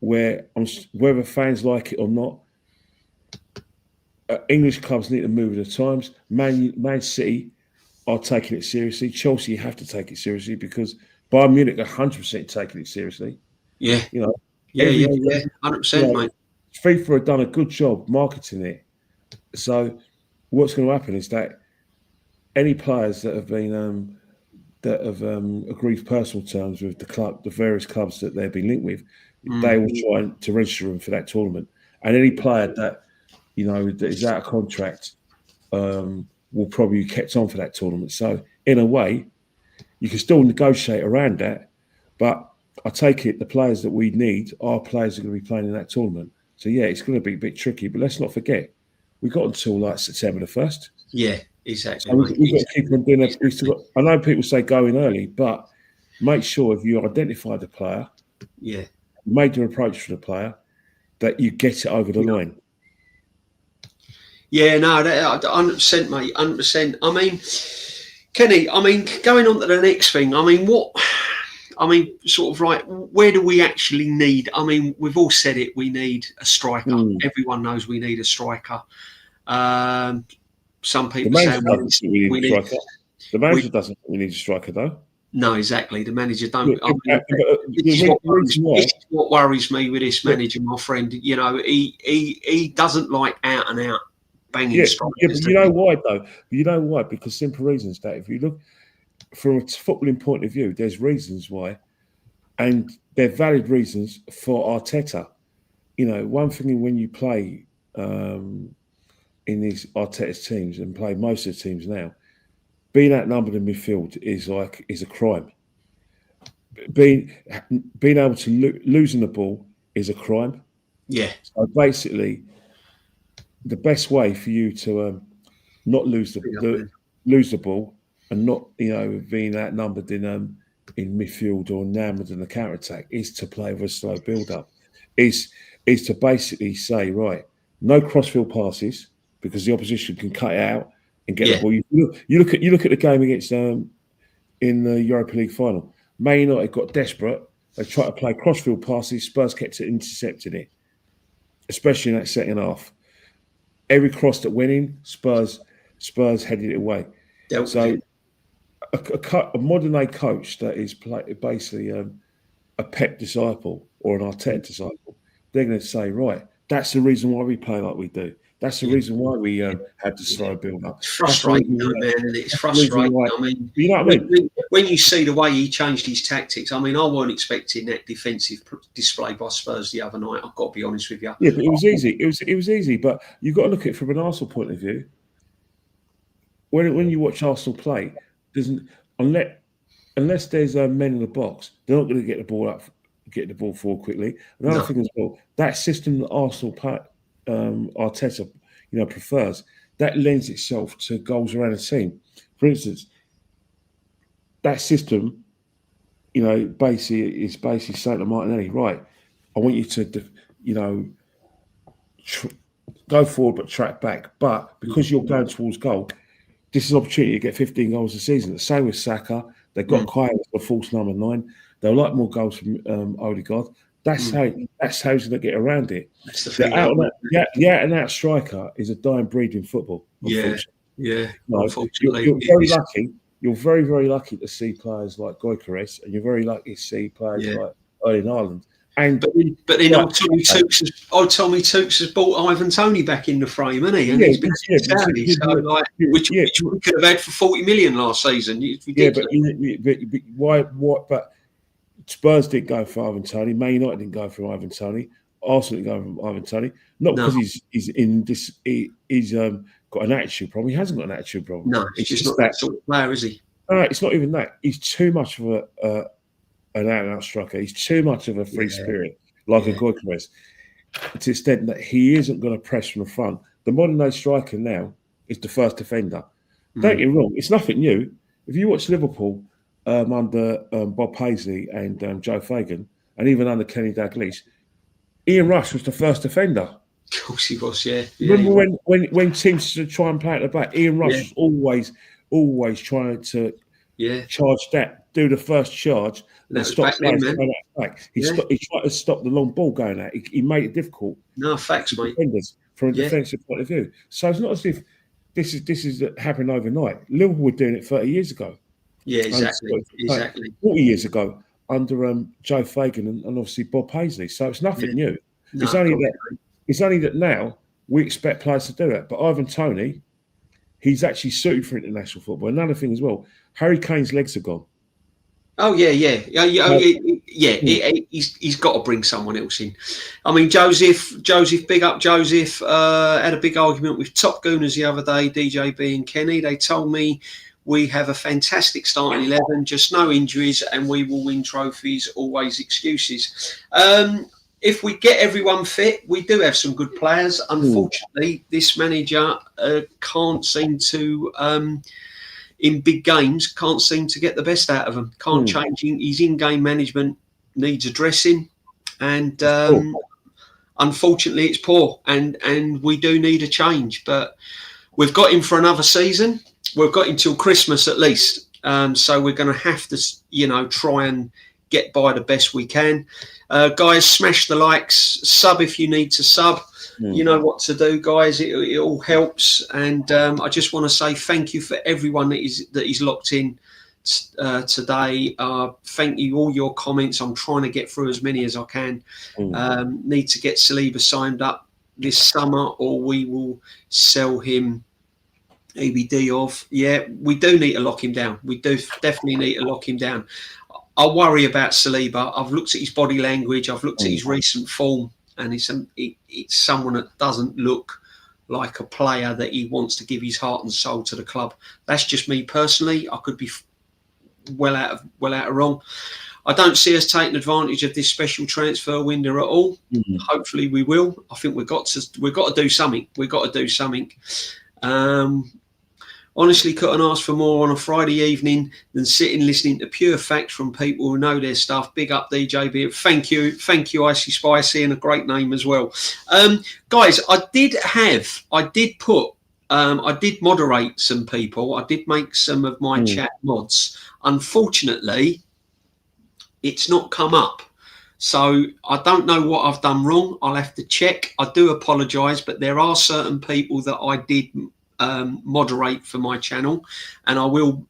where, whether fans like it or not, English clubs need to move with the times. Man City are taking it seriously. Chelsea have to take it seriously because Bayern Munich are 100% taking it seriously. Yeah. 100%, mate. FIFA have done a good job marketing it. So what's going to happen is that any players that have been agreed personal terms with the various clubs that they've been linked with, they will try to register them for that tournament. And any player that that is out of contract will probably be kept on for that tournament. So in a way, you can still negotiate around that, but I take it the players that we need are players that are going to be playing in that tournament. So yeah, it's going to be a bit tricky, but let's not forget, we got until like September the 1st. Yeah, exactly. So we've got to keep on doing that. I know people say go in early, but make sure if you identify the player, made your approach for the player, that you get it over the line. Yeah, no, 100%, mate, 100%. I mean, Kenny, going on to the next thing, sort of like, where do we actually need? We've all said it, we need a striker. Everyone knows we need a striker. Some people say we need a striker. The manager doesn't think we need a striker, though. No, exactly. The manager don't. This is what worries me with this manager, my friend. He doesn't like out and out banging strikers. Yeah, but you know why though? You know why? Because simple reasons that if you look from a footballing point of view, there's reasons why, and they're valid reasons for Arteta. One thing when you play in these Arteta's teams and play most of the teams now, being outnumbered in midfield is a crime. Being able to losing the ball is a crime. Yeah. So basically, the best way for you to not lose the ball and not being outnumbered in midfield or enamored in the counter attack is to play with a slow build up. Is to basically say, right, no crossfield passes because the opposition can cut it out and get the ball. You look at the game against in the Europa League final. Man United got desperate. They tried to play crossfield passes. Spurs kept it intercepting it, especially in that second half. Every cross that went in, Spurs headed it away. So a modern day coach that is basically a Pep disciple or an Arteta disciple, they're going to say, right, that's the reason why we play like we do. That's the reason why we had the slow build up. It's frustrating, man, and it's frustrating. You know what I mean? When you see the way he changed his tactics, I weren't expecting that defensive display by Spurs the other night. I've got to be honest with you. Yeah, but it was easy. It was easy, but you've got to look at it from an Arsenal point of view. When you watch Arsenal play, unless there's men in the box, they're not going to get the ball forward quickly. Another thing as well, that system that Arsenal Arteta, prefers, that lends itself to goals around the team. For instance, that system, basically is saying to Martinelli, right, I want you to, go forward but track back. But because you're going towards goal, this is an opportunity to get 15 goals a season. The same with Saka. They've got Kyle as the false number 9. They'll like more goals from Odegaard. That's how he's going to get around it. That's the thing. The out-and-out striker is a dying breed in football. Yeah. Unfortunately, you're very lucky. You're very, very lucky to see players like Grealish, and you're very lucky to see players like Erling Haaland. But then old Tommy Tooks has brought Ivan Toney back in the frame, hasn't he? And he's been Saudi, which we could have had for 40 million last season. But why? What? But Spurs didn't go for Ivan Toney. Man United didn't go for Ivan Toney. Arsenal didn't go for Ivan Toney. Not because he's in this. He's got an attitude problem. He hasn't got an attitude problem. No, it's just not that sort of player, is he? No, it's not even that. He's too much of an out-and-out striker. He's too much of a free spirit, like a Goikarez, to the extent that he isn't going to press from the front. The modern-day striker now is the first defender. Don't get me wrong, it's nothing new. if you watch Liverpool under Bob Paisley and Joe Fagan, and even under Kenny Dalglish, Ian Rush was the first defender. Of course he was, yeah. Remember when teams should try and play at the back, Ian Rush was always trying to charge that, do the first charge, and stop players going back. He tried to stop the long ball going out. He made it difficult. No, facts, mate. Defenders from a defensive point of view. So it's not as if this is happening overnight. Liverpool were doing it 30 years ago. Yeah, exactly. 40 years ago under Joe Fagan and obviously Bob Paisley. So it's nothing new. No, it's only that now we expect players to do it. But Ivan Toney, he's actually suited for international football. Another thing as well, Harry Kane's legs are gone. Oh he's got to bring someone else in. I mean, Joseph, big up Joseph. Had a big argument with Top Gooners the other day, DJB and Kenny. They told me we have a fantastic starting 11, just no injuries, and we will win trophies. Always excuses. If we get everyone fit, we do have some good players. Unfortunately, this manager can't seem to. In big games, can't seem to get the best out of them. Can't change his in-game management, needs addressing, and unfortunately, it's poor. And we do need a change. But we've got him for another season. We've got him till Christmas at least. So we're going to have to, try and get by the best we can. Guys, smash the likes, sub if you need to sub. You know what to do, guys. It all helps, and I just want to say thank you for everyone that is locked in today. Thank you, all your comments. I'm trying to get through as many as I can. Need to get Saliba signed up this summer, or we will sell him EBD off. Yeah, we do need to lock him down. We do definitely need to lock him down. I worry about Saliba. I've looked at his body language. I've looked at his recent form. And it's someone that doesn't look like a player that he wants to give his heart and soul to the club. That's just me personally. I could be well out of wrong. I don't see us taking advantage of this special transfer window at all. Hopefully we will. I think we've got to do something. We've got to do something. Honestly, couldn't ask for more on a Friday evening than sitting listening to pure facts from people who know their stuff. Big up DJB. Thank you, Icy Spicy, and a great name as well. Guys, I did moderate some people. I did make some of my chat mods. Unfortunately, it's not come up. So I don't know what I've done wrong. I'll have to check. I do apologise, but there are certain people that I did moderate for my channel, and I will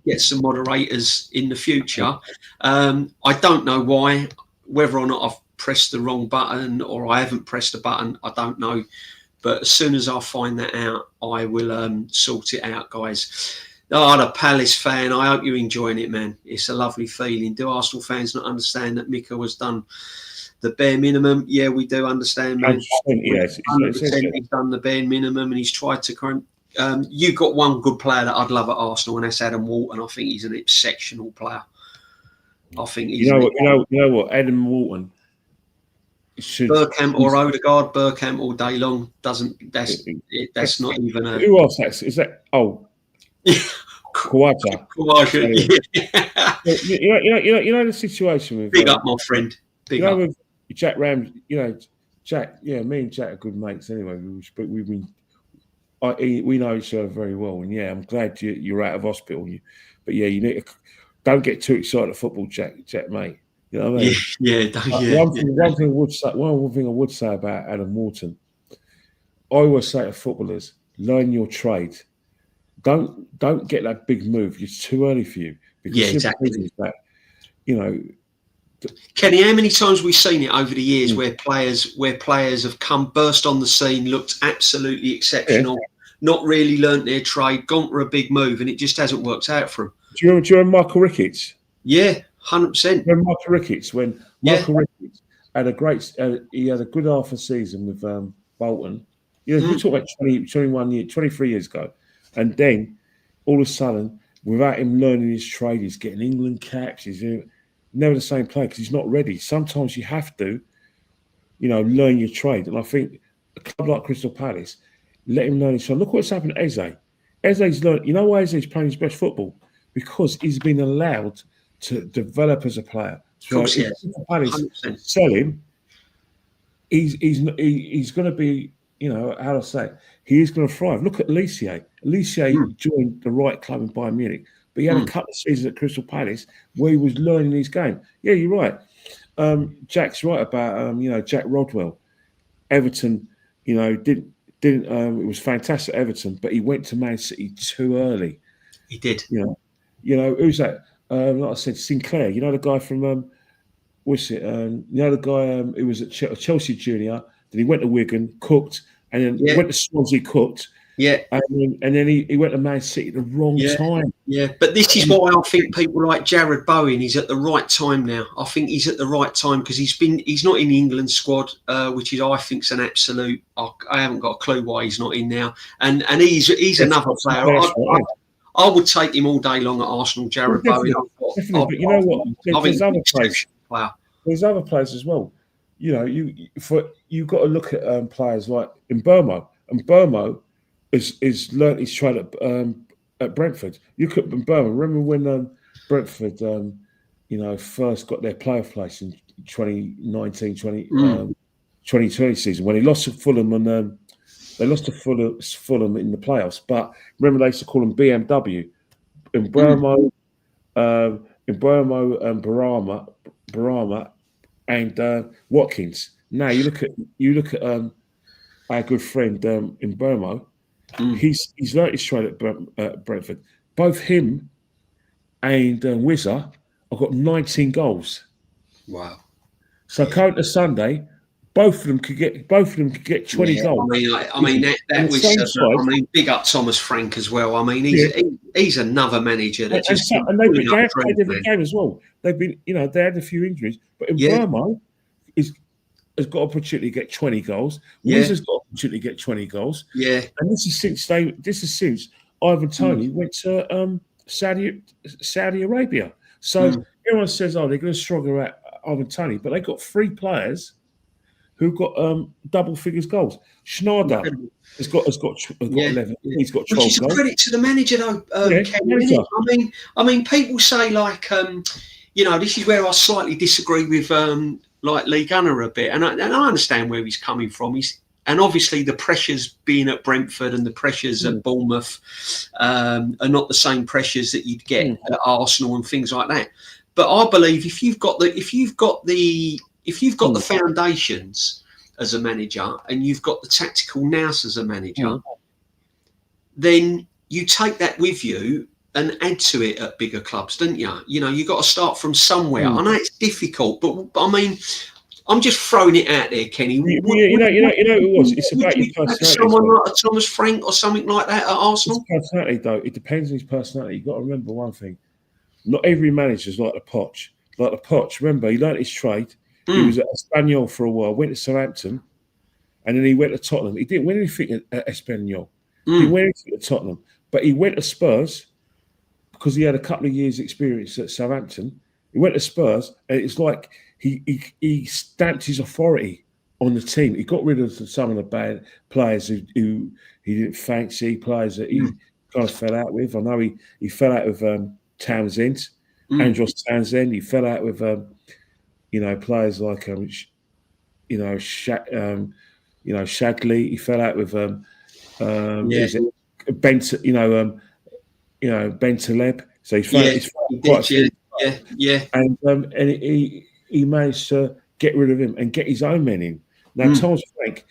get some moderators in the future. I don't know why, whether or not I've pressed the wrong button or I haven't pressed the button, I don't know, but as soon as I find that out, I will sort it out, guys. The Palace fan, I hope you're enjoying it, man. It's a lovely feeling. Do Arsenal fans not understand that Mika has done the bare minimum? Yeah, we do understand, man. 100% he's done the bare minimum, and he's tried to. You've got one good player that I'd love at Arsenal, and that's Adam Walton. I think he's an exceptional player. I think he's. You know what? Adam Walton should. Bergkamp or Odegaard, Bergkamp all day long doesn't. That's not even a. Who else? Is that? Oh. Khawaja. You know the situation with. Big up, my friend. Big up. With Jack Ram, Jack. Yeah, me and Jack are good mates anyway. We know each other very well, and I'm glad you're out of hospital. But you need to don't get too excited at football, Jack, mate. You know what I mean? One thing I would say about Adam Walton, I always say to footballers, learn your trade. Don't get that big move. It's too early for you. Because exactly. That, Kenny, how many times have we seen it over the years where players have come, burst on the scene, looked absolutely exceptional, not really learnt their trade, gone for a big move, and it just hasn't worked out for them. Do you remember Michael Ricketts? Yeah, 100%. Remember Michael Ricketts when Michael Ricketts had he had a good half a season with Bolton. We talk about 23 years ago. And then, all of a sudden, without him learning his trade, he's getting England caps. He's never the same player because he's not ready. Sometimes you have to, learn your trade. And I think a club like Crystal Palace, let him learn his trade. Look what's happened to Eze. Eze's learned. You know why Eze's playing his best football? Because he's been allowed to develop as a player. So Of course, if Palace sell him, he's going to be, how do I say it? He is going to thrive. Look at Lissier. Lissier joined the right club in Bayern Munich, but he had a couple of seasons at Crystal Palace where he was learning his game. Yeah, you're right. Jack's right about Jack Rodwell. Everton, didn't. It was fantastic at Everton, but he went to Man City too early. He did. Who's that? Like I said, Sinclair. You know the guy from what's it? The guy who was at Chelsea Junior. Then he went to Wigan, cooked, and then went to Swansea, cooked. Yeah, and then he went to Man City at the wrong time. Yeah, but this is why I think people like Jared Bowen, he's at the right time now. I think he's at the right time because he's not in the England squad, which is, I think, is an absolute. I haven't got a clue why he's not in now, and he's another player. I would take him all day long at Arsenal, Jared Bowen. But you know what? There's other players. There's other players as well. You've got to look at players like Mbeumo. Mbeumo is learnt his trade at Brentford. You could Mbeumo. Remember when Brentford, first got their playoff place in 2019-2020 season when he lost to Fulham and they lost to Fulham in the playoffs. But remember they used to call them BMW. Mbeumo, Barama, and Watkins. Now you look at our good friend Mbeumo. He's learnt his trade at Brentford. Both him and Wizza have got 19 goals. Wow! So coming to Sunday, both of them could get 20 goals. I mean that was. Big up Thomas Frank as well. I mean, he's another manager that they have played every game as well. They've been, they had a few injuries, but Mbeumo has got opportunity to get 20 goals. Wizz's got opportunity to get 20 goals. Yeah, and this is since Ivan Toney went to Saudi Arabia. So everyone says, they're going to struggle at Ivan Toney, but they got 3 players who've got double figures goals. Schneider has got 11. He's got 12 Which is goals. A credit to the manager, though. Ken, I mean, people say this is where I slightly disagree with Lee Gunner a bit, and I understand where he's coming from. And obviously the pressures being at Brentford and the pressures at Bournemouth are not the same pressures that you'd get at Arsenal and things like that. But I believe if you've got the foundations as a manager and you've got the tactical nous as a manager, then you take that with you and add to it at bigger clubs, don't you? You've got to start from somewhere. I know it's difficult, but I mean, I'm just throwing it out there, Kenny. You know it was. It's about your personality. Someone like a Thomas Frank or something like that at Arsenal? His personality, though, it depends on his personality. You've got to remember one thing. Not every manager's like the Poch. Like the Poch, remember, he learnt his trade. He was at Espanyol for a while, went to Southampton, and then he went to Tottenham. He didn't win anything at Espanyol. He didn't win anything at Tottenham. But he went to Spurs because he had a couple of years' experience at Southampton. He went to Spurs, and it's like he stamped his authority on the team. He got rid of some of the bad players who he didn't fancy, players that he kind of fell out with. I know he fell out with Townsend, Andros Townsend. He fell out with players like Shagley. He fell out with Ben Taleb. So he's quite a few. And he managed to get rid of him and get his own men in. Now, Thomas Frank,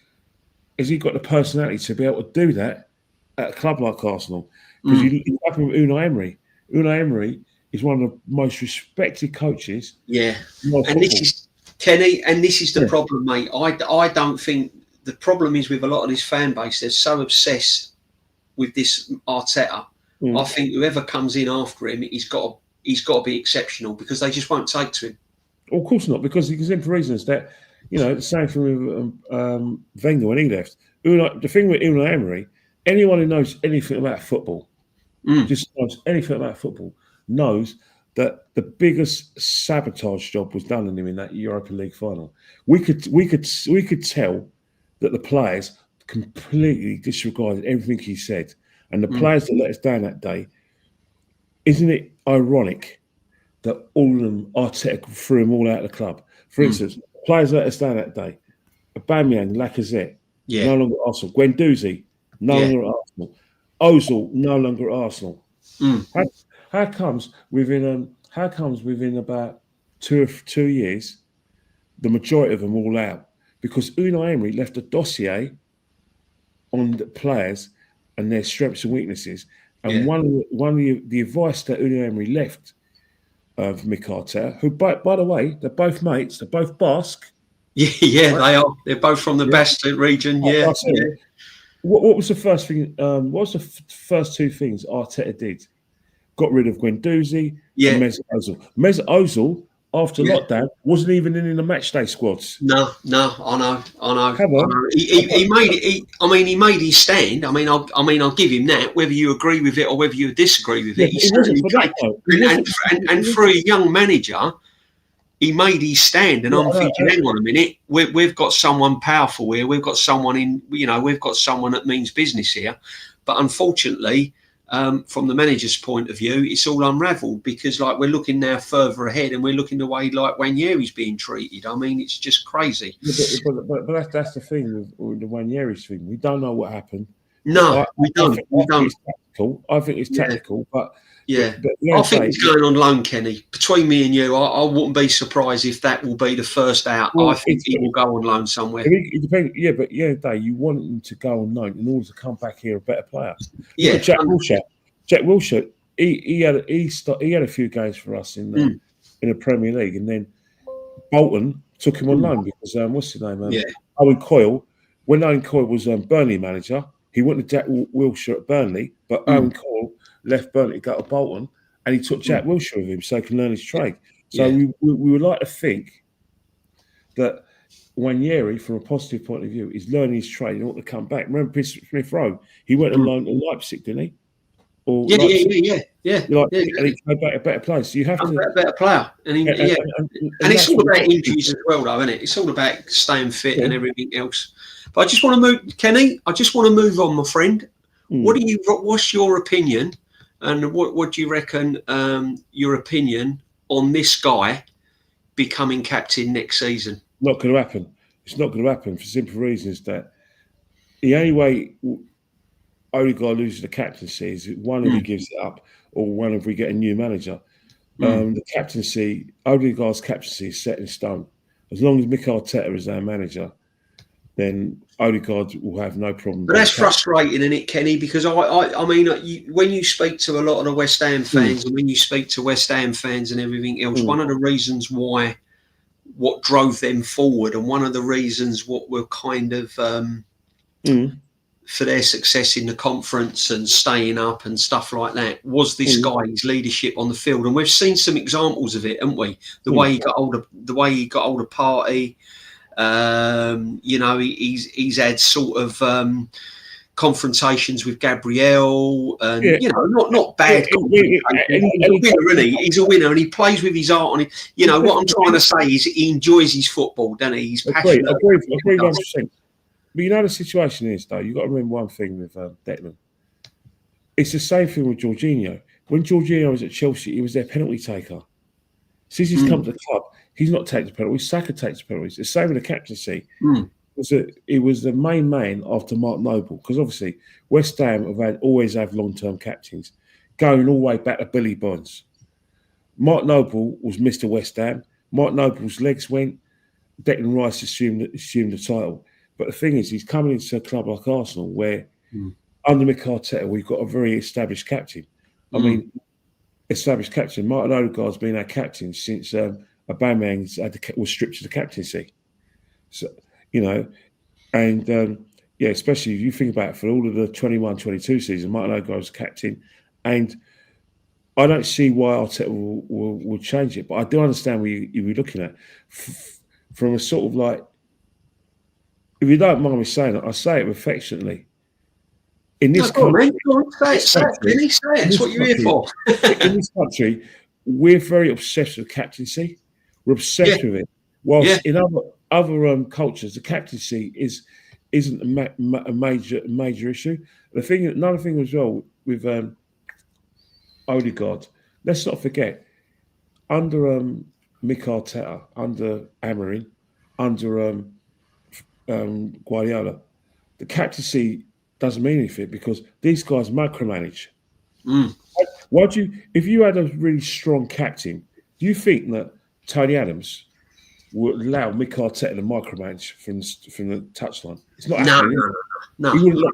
has he got the personality to be able to do that at a club like Arsenal? Because he happened with Unai Emery. Unai Emery is one of the most respected coaches. Yeah, and this is Kenny, and this is the problem, mate. I don't think the problem is with a lot of this fan base. They're so obsessed with this Arteta. I think whoever comes in after him, he's got to be exceptional because they just won't take to him. Well, of course not, because he's in for reasons that, the same thing with Wenger when he left. The thing with Unai Emery, anyone who knows anything about football, just knows anything about football, knows that the biggest sabotage job was done on him in that Europa League final. We could tell that the players completely disregarded everything he said. and the players that let us down that day, isn't it ironic that all of them, Arteta threw them all out of the club? For instance, players let us down that day. Aubameyang, Lacazette, no longer at Arsenal. Guendouzi, no longer at Arsenal. Ozil, no longer at Arsenal. How comes within about two years, the majority of them all out? Because Unai Emery left a dossier on the players and their strengths and weaknesses. And one of the advice that Unai Emery left of Mick Arteta, who, by the way, they're both mates, they're both Basque. Yeah, right? They are. They're both from the Basque region. Yeah. What was the first thing? What was the first two things Arteta did? Got rid of Guendouzi and Mesut Ozil. Mesut Ozil, after lockdown, wasn't even in the matchday squads. No, I know. He made it. He made his stand. I'll give him that. Whether you agree with it or whether you disagree with it, he certainly played. And for a young manager, he made his stand. And I'm thinking, hang on a minute, we've got someone powerful here. We've got someone we've got someone that means business here. But unfortunately, from the manager's point of view, it's all unravelled because, like, we're looking now further ahead, and we're looking the way like Ranieri's being treated. It's just crazy. But that's the thing with the Ranieri's thing. We don't know what happened. No, we don't. I think it's tactical, but. Yeah, I think he's going on loan, Kenny. Between me and you, I wouldn't be surprised if that will be the first out. Well, I think he will go on loan somewhere. It depends. Yeah, but you want him to go on loan in order to come back here a better player. Yeah, Jack Wilshere. He had a few games for us in the Premier League, and then Bolton took him on loan because what's his name? Owen Coyle. When Owen Coyle was Burnley manager, he went to Jack Wilshere at Burnley, but Owen Coyle left Burnley to go to Bolton, and he took Jack Wilshere with him so he can learn his trade. So we would like to think that Ranieri, from a positive point of view, is learning his trade and ought to come back. Remember Smith Rowe? He went on loan to Leipzig, didn't he? And he came back a better player. So you have to a better player, and it's all about injuries as well, though, isn't it? It's all about staying fit and everything else. But I just want to move, Kenny. I just want to move on, my friend. What's your opinion? And what do you reckon your opinion on this guy becoming captain next season? Not going to happen. It's not going to happen for simple reasons that the only way Odegaard loses the captaincy is one if he gives it up or one if we get a new manager. The captaincy, Odegaard's captaincy is set in stone. As long as Mick Arteta is our manager, then Odegaard will have no problem. But that's frustrating, isn't it, Kenny? Because when you speak to a lot of the West Ham fans and when you speak to West Ham fans and everything else, one of the reasons what drove them forward and one of the reasons what were kind of for their success in the conference and staying up and stuff like that was this guy's leadership on the field. And we've seen some examples of it, haven't we? The way he got hold of Partey. He's had sort of confrontations with Gabriel, and not bad. He's a winner, isn't he? He's a winner, and he plays with his heart on it. What I'm trying to say is he enjoys his football, doesn't he? He's passionate. Agree 100%. But the situation is, though, you've got to remember one thing with Declan. It's the same thing with Jorginho. When Jorginho was at Chelsea, he was their penalty taker. Since he's come to the club, he's not taking the penalties. Saka takes the penalties. The same with the captaincy. It was the main man after Mark Noble, because obviously West Ham always have long-term captains, going all the way back to Billy Bonds. Mark Noble was Mr. West Ham. Mark Noble's legs went. Declan Rice assumed the title. But the thing is, he's coming into a club like Arsenal, where under Mick Arteta we've got a very established captain. Established captain. Martin Odegaard's been our captain since Aubameyang was stripped of the captaincy. So, especially if you think about it, for all of the 21-22 season, Martin Odegaard was captain, and I don't see why Arteta will change it. But I do understand what you're looking at from a sort of like, if you don't mind me saying it, I say it affectionately. In this country, say it. It's what you're here for. In this country, we're very obsessed with captaincy. We're obsessed with it. Whilst in other cultures, the captaincy is isn't a major issue. Another thing as well with Odegaard, let's not forget, under Mikel Arteta, under Amorim, under Guardiola, the captaincy doesn't mean anything because these guys micromanage. If you had a really strong captain, do you think that Tony Adams would allow Mikel Arteta to micromanage from the touchline? It's not happening. No. He wouldn't let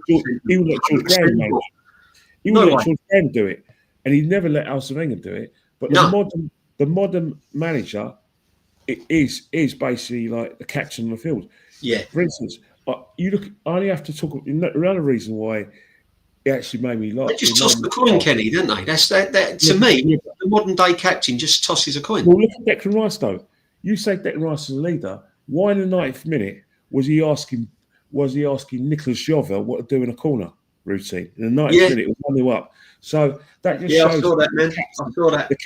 George Graham manage. He would let George Graham do it, and he'd never let Arsene Wenger do it. But the modern manager is basically like the captain on the field. Yeah. For instance, I only have to talk. Another reason why it actually made me laugh. They just toss the coin, Kenny, didn't they? That's that. To me, the modern day captain just tosses a coin. Well, look at Declan Rice though. You say Declan Rice is a leader. Why in the 90th minute was he asking Nicolas Jovel what to do in a corner routine? In the 90th minute, it was 1-0 up. So that just shows. I saw that, man. I saw that. The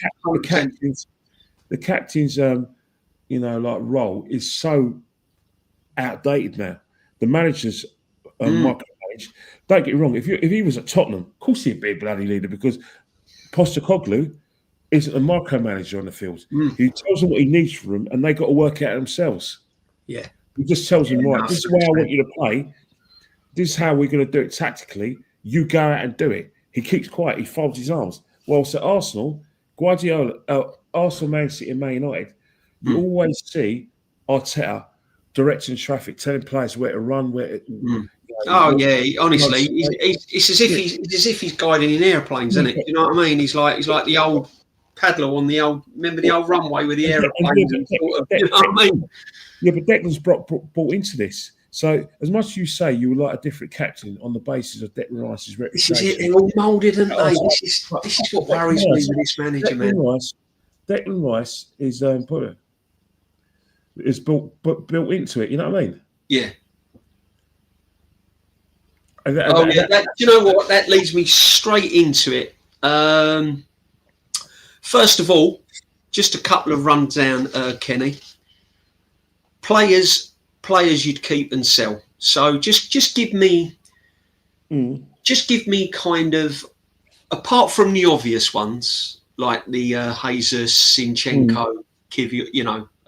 captain's like role is so outdated now. The managers micromanage. Don't get me wrong. If he was at Tottenham, of course he'd be a bloody leader because Postecoglou isn't a micromanager on the field. He tells them what he needs from them, and they got to work it out themselves. Yeah, he just tells them, right, this is the way I want you to play. This is how we're going to do it tactically. You go out and do it. He keeps quiet. He folds his arms. Whilst at Arsenal, Guardiola, Arsenal, Man City, and Man United, you always see Arteta directing traffic, telling players where to run, where to. Honestly, it's as if he's guiding in airplanes, isn't it? You know what I mean? He's like the old paddler on the old. Remember the old runway with the aeroplanes? You know what I mean? Yeah, but Declan's brought into this. So as much as you say you would like a different captain on the basis of Declan Rice's reputation, this is it. They're all moulded, and this is what worries me with this manager, man. Declan Rice is built into it. You know what I mean? Yeah. Do you know what? That leads me straight into it. First of all, just a couple of rundown, Kenny. Players you'd keep and sell. So just give me kind of, apart from the obvious ones like the Jesus, Zinchenko,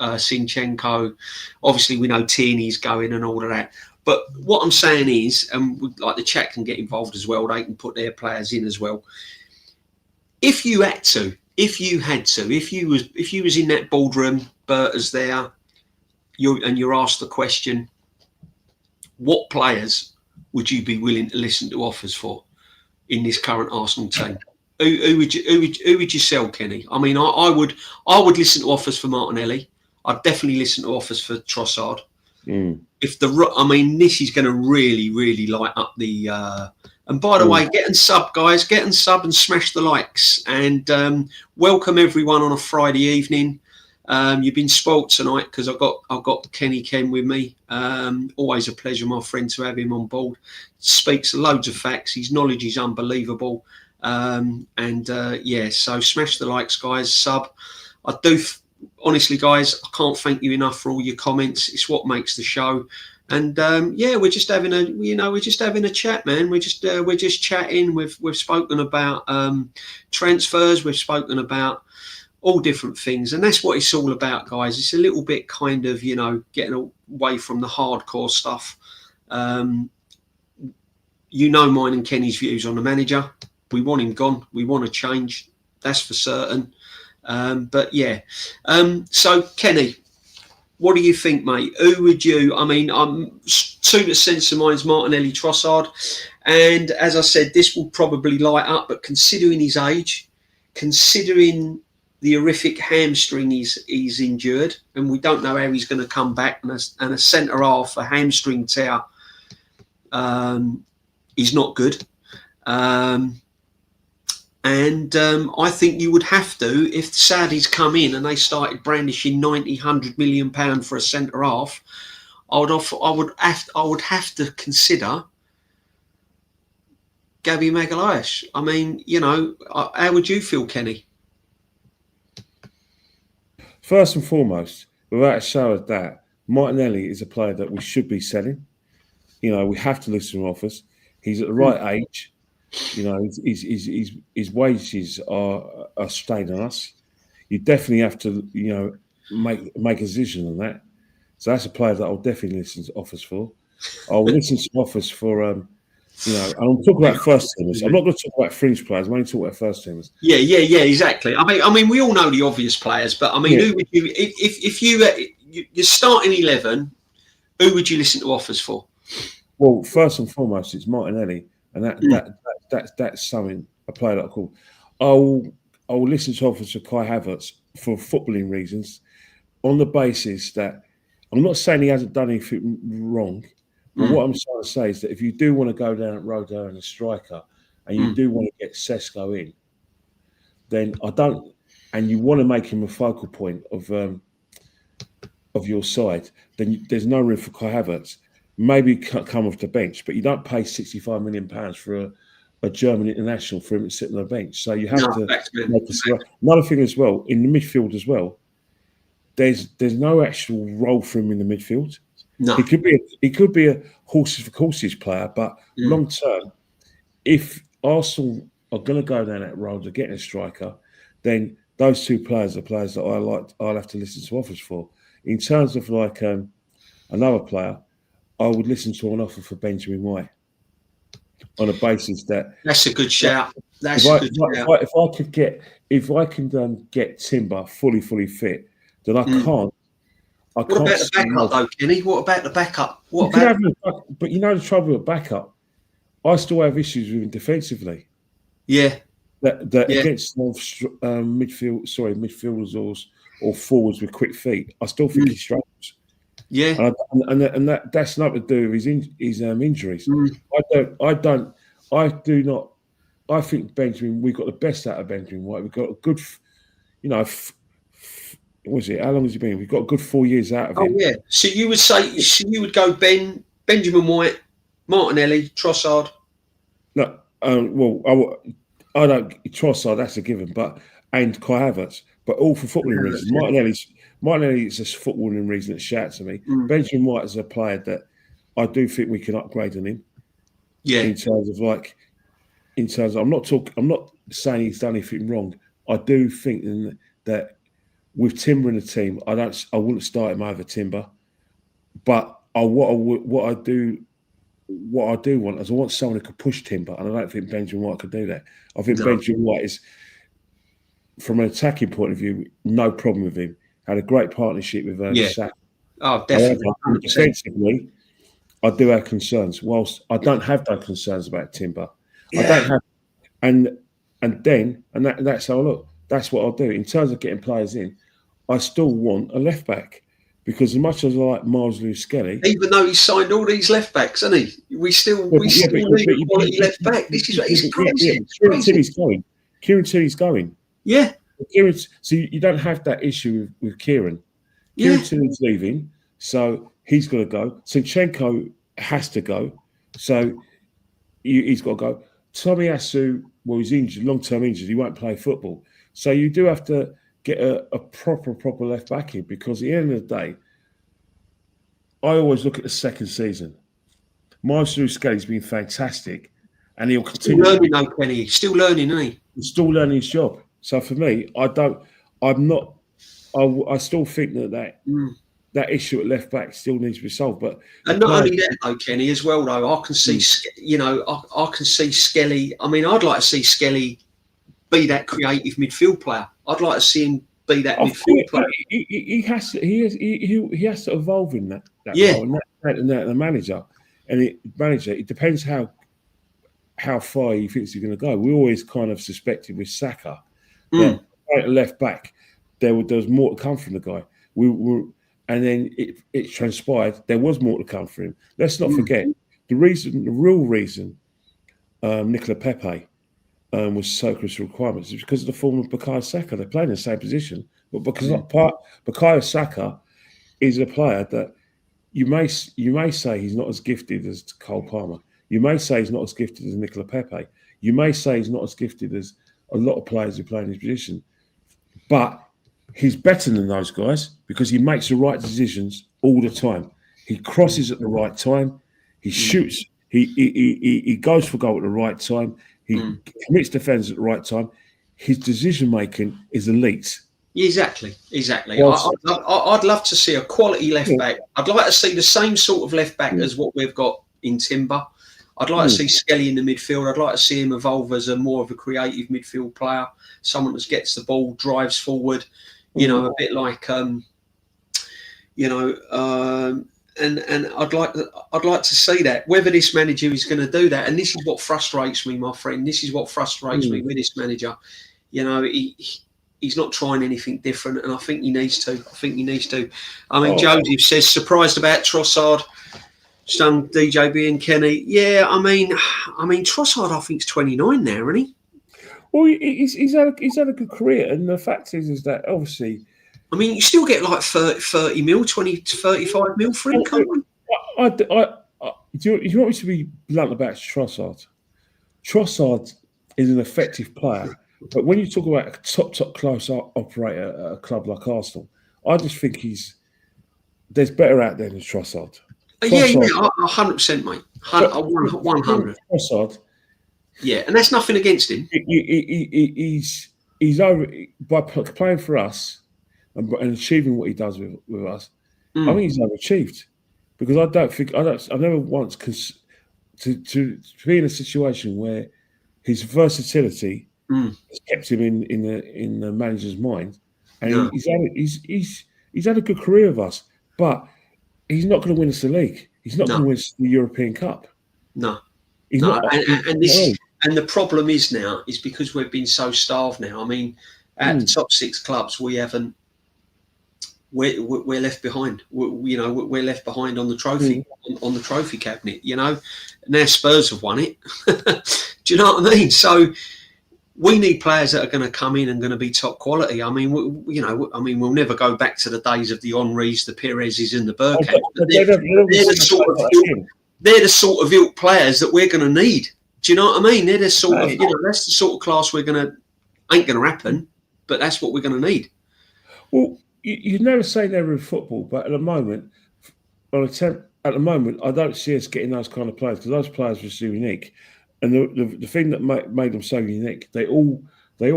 Zinchenko. Obviously, we know Tierney's going and all of that. But what I'm saying is, and like the chat can get involved as well, they can put their players in as well. If you was in that boardroom, Berta's there, you're asked the question, what players would you be willing to listen to offers for in this current Arsenal team? Who would you sell, Kenny? I mean, I would listen to offers for Martinelli. I'd definitely listen to offers for Trossard. This is going to really, really light up the. And by the way, get and sub, guys. Get and sub and smash the likes. And welcome everyone on a Friday evening. You've been spoilt tonight because I've got Kenny Ken with me. Always a pleasure, my friend, to have him on board. Speaks loads of facts. His knowledge is unbelievable. So smash the likes, guys. Sub. I do. Honestly, guys, I can't thank you enough for all your comments. It's what makes the show. And we're just having a chat, man. We're just chatting. We've spoken about transfers. We've spoken about all different things, and that's what it's all about, guys. It's a little bit kind of getting away from the hardcore stuff. Mine and Kenny's views on the manager. We want him gone. We want to change. That's for certain. So Kenny, what do you think, mate? Who would you? I mean, two that sense of mine's Martinelli, Trossard, and as I said, this will probably light up. But considering his age, considering the horrific hamstring he's endured, and we don't know how he's going to come back, and a centre half, a hamstring tear, is not good. I think you would have to, if the Saudis come in and they started brandishing 90, 100 million pound for a centre half, I would have to consider Gabby Magalhaes. I mean, how would you feel, Kenny? First and foremost, without a shadow of doubt, Martinelli is a player that we should be selling. we have to listen to offers. He's at the right age. His wages are staying on us. You definitely have to, make a decision on that. So that's a player that I'll definitely listen to offers for. I'll listen to offers for, and I'm talking about first teamers. I'm not going to talk about fringe players. I'm only talking about first teamers. Yeah, exactly. I mean, we all know the obvious players, but I mean, who would you, if you're starting 11, who would you listen to offers for? Well, first and foremost, it's Martinelli, and that's something a player that I call. I'll listen to offers for Kai Havertz for footballing reasons, on the basis that I'm not saying he hasn't done anything wrong, but what I'm trying to say is that if you do want to go down that road there and a striker, and you do want to get Sesko in, then I don't, and you want to make him a focal point of your side, then there's no room for Kai Havertz. Maybe come off the bench, but you don't pay £65 million for a German international for him to sit on the bench. So you have to make another thing as well, in the midfield as well, there's no actual role for him in the midfield. No. He could be a horses for courses player, but long term, if Arsenal are going to go down that road of getting a striker, then those two players are players that I'll have to listen to offers for. In terms of another player, I would listen to an offer for Benjamin White on a basis that that's a good shout. If I can get Timber fully fit, then I can't. What about the backup though, Kenny? What about the backup? But the trouble with backup, I still have issues with him defensively. Yeah. Against midfielders or forwards with quick feet, I still think he struggles. Yeah, and that's nothing to do with his injuries. I do not. I think Benjamin. We got the best out of Benjamin White. We've got a good, was it? How long has he been? We've got a good 4 years out of him. Oh yeah. So you would say you would go Benjamin White, Martinelli, Trossard. No, I don't Trossard. That's a given, and Kai Havertz, but all for footballing reasons. Martinelli is a footballing reason that shouts to me. Benjamin White is a player that I do think we can upgrade on him. Yeah. In terms of I'm not saying he's done anything wrong. I do think that with Timber in the team, I wouldn't start him over Timber. But what I do want is I want someone who could push Timber, and I don't think Benjamin White could do that. I think Benjamin White is, from an attacking point of view, no problem with him. Had a great partnership with Saka. Oh, definitely. However, defensively, I do have concerns. Whilst I don't have no concerns about Timber, I don't have, that's how I look. That's what I'll do in terms of getting players in. I still want a left back because as much as I like Miles Lewis-Skelly, even though he's signed all these left backs, hasn't he? We still need a quality left back. This is what he's crazy. Kieran Tierney's going. Yeah. So you don't have that issue with Kieran. Kieran Tierney's leaving, so he's got to go. Zinchenko has to go, so he's got to go. Tomiyasu, he's injured, long-term injured. He won't play football. So you do have to get a proper left back in because at the end of the day, I always look at the second season. Miles Lewis-Skelly's been fantastic, and he'll continue. Still learning, though, Kenny. Still learning, isn't he? He's still learning his job. So for me, I still think that issue at left back still needs to be solved. But and not only that, though, Kenny, as well, though, I can see, I can see Skelly. I mean, I'd like to see Skelly be that creative midfield player. I'd like to see him be that midfield player. He has to evolve in that role, and the manager. It depends how far he thinks he's going to go. We always kind of suspected with Saka that at left back there was more to come from the guy. And then it transpired there was more to come from him. Let's not forget the real reason Nicola Pepe was Soka's requirements is because of the form of Bukayo Saka. They play in the same position, but because Bukayo Saka is a player that you may say he's not as gifted as Cole Palmer. You may say he's not as gifted as Nicola Pepe. You may say he's not as gifted as a lot of players who play in his position. But he's better than those guys because he makes the right decisions all the time. He crosses at the right time. He shoots. He goes for goal at the right time. He commits defence at the right time. His decision making is elite. Exactly. I'd love to see a quality left back. I'd like to see the same sort of left back as what we've got in Timber. I'd like to see Skelly in the midfield. I'd like to see him evolve as more of a creative midfield player, someone that gets the ball, drives forward. A bit like and I'd like to see that. Whether this manager is going to do that, and this is what frustrates me, my friend. This is what frustrates me with this manager. He's not trying anything different, and I think he needs to. I mean, Joseph says surprised about Trossard. Done DJB and Kenny. Yeah, I mean, Trossard, I think, is 29 now, isn't he? Well, he's had a good career, and the fact is that obviously, I mean, you still get like 30 mil, 20 to 35 mil for him, can't you? Do you want me to be blunt about Trossard? Trossard is an effective player, but when you talk about a top class operator at a club like Arsenal, I just think there's better out there than Trossard. Yeah, 100%, mate. 100. Trossard. Yeah, and that's nothing against him. He's over by playing for us and achieving what he does with us. I think he's overachieved because I've never once to be in a situation where his versatility has kept him in the manager's mind, and he's had a good career with us, but he's not going to win us the league. He's not going to win us the European Cup. No, he's not. And the problem is now is because we've been so starved now. I mean, at the top 6 clubs, we haven't. We're left behind. We're left behind on the trophy on the trophy cabinet. Now Spurs have won it. Do you know what I mean? So we need players that are going to come in and going to be top quality. I mean, we'll never go back to the days of the Henrys, the Perez's, and the Bergkamp. They're the sort of ilk players that we're going to need. Do you know what I mean? They're the sort of, that's the sort of class ain't going to happen, but that's what we're going to need. Well, you never say never in football, but at the moment, I don't see us getting those kind of players because those players were so unique. And the thing that made them so unique, they all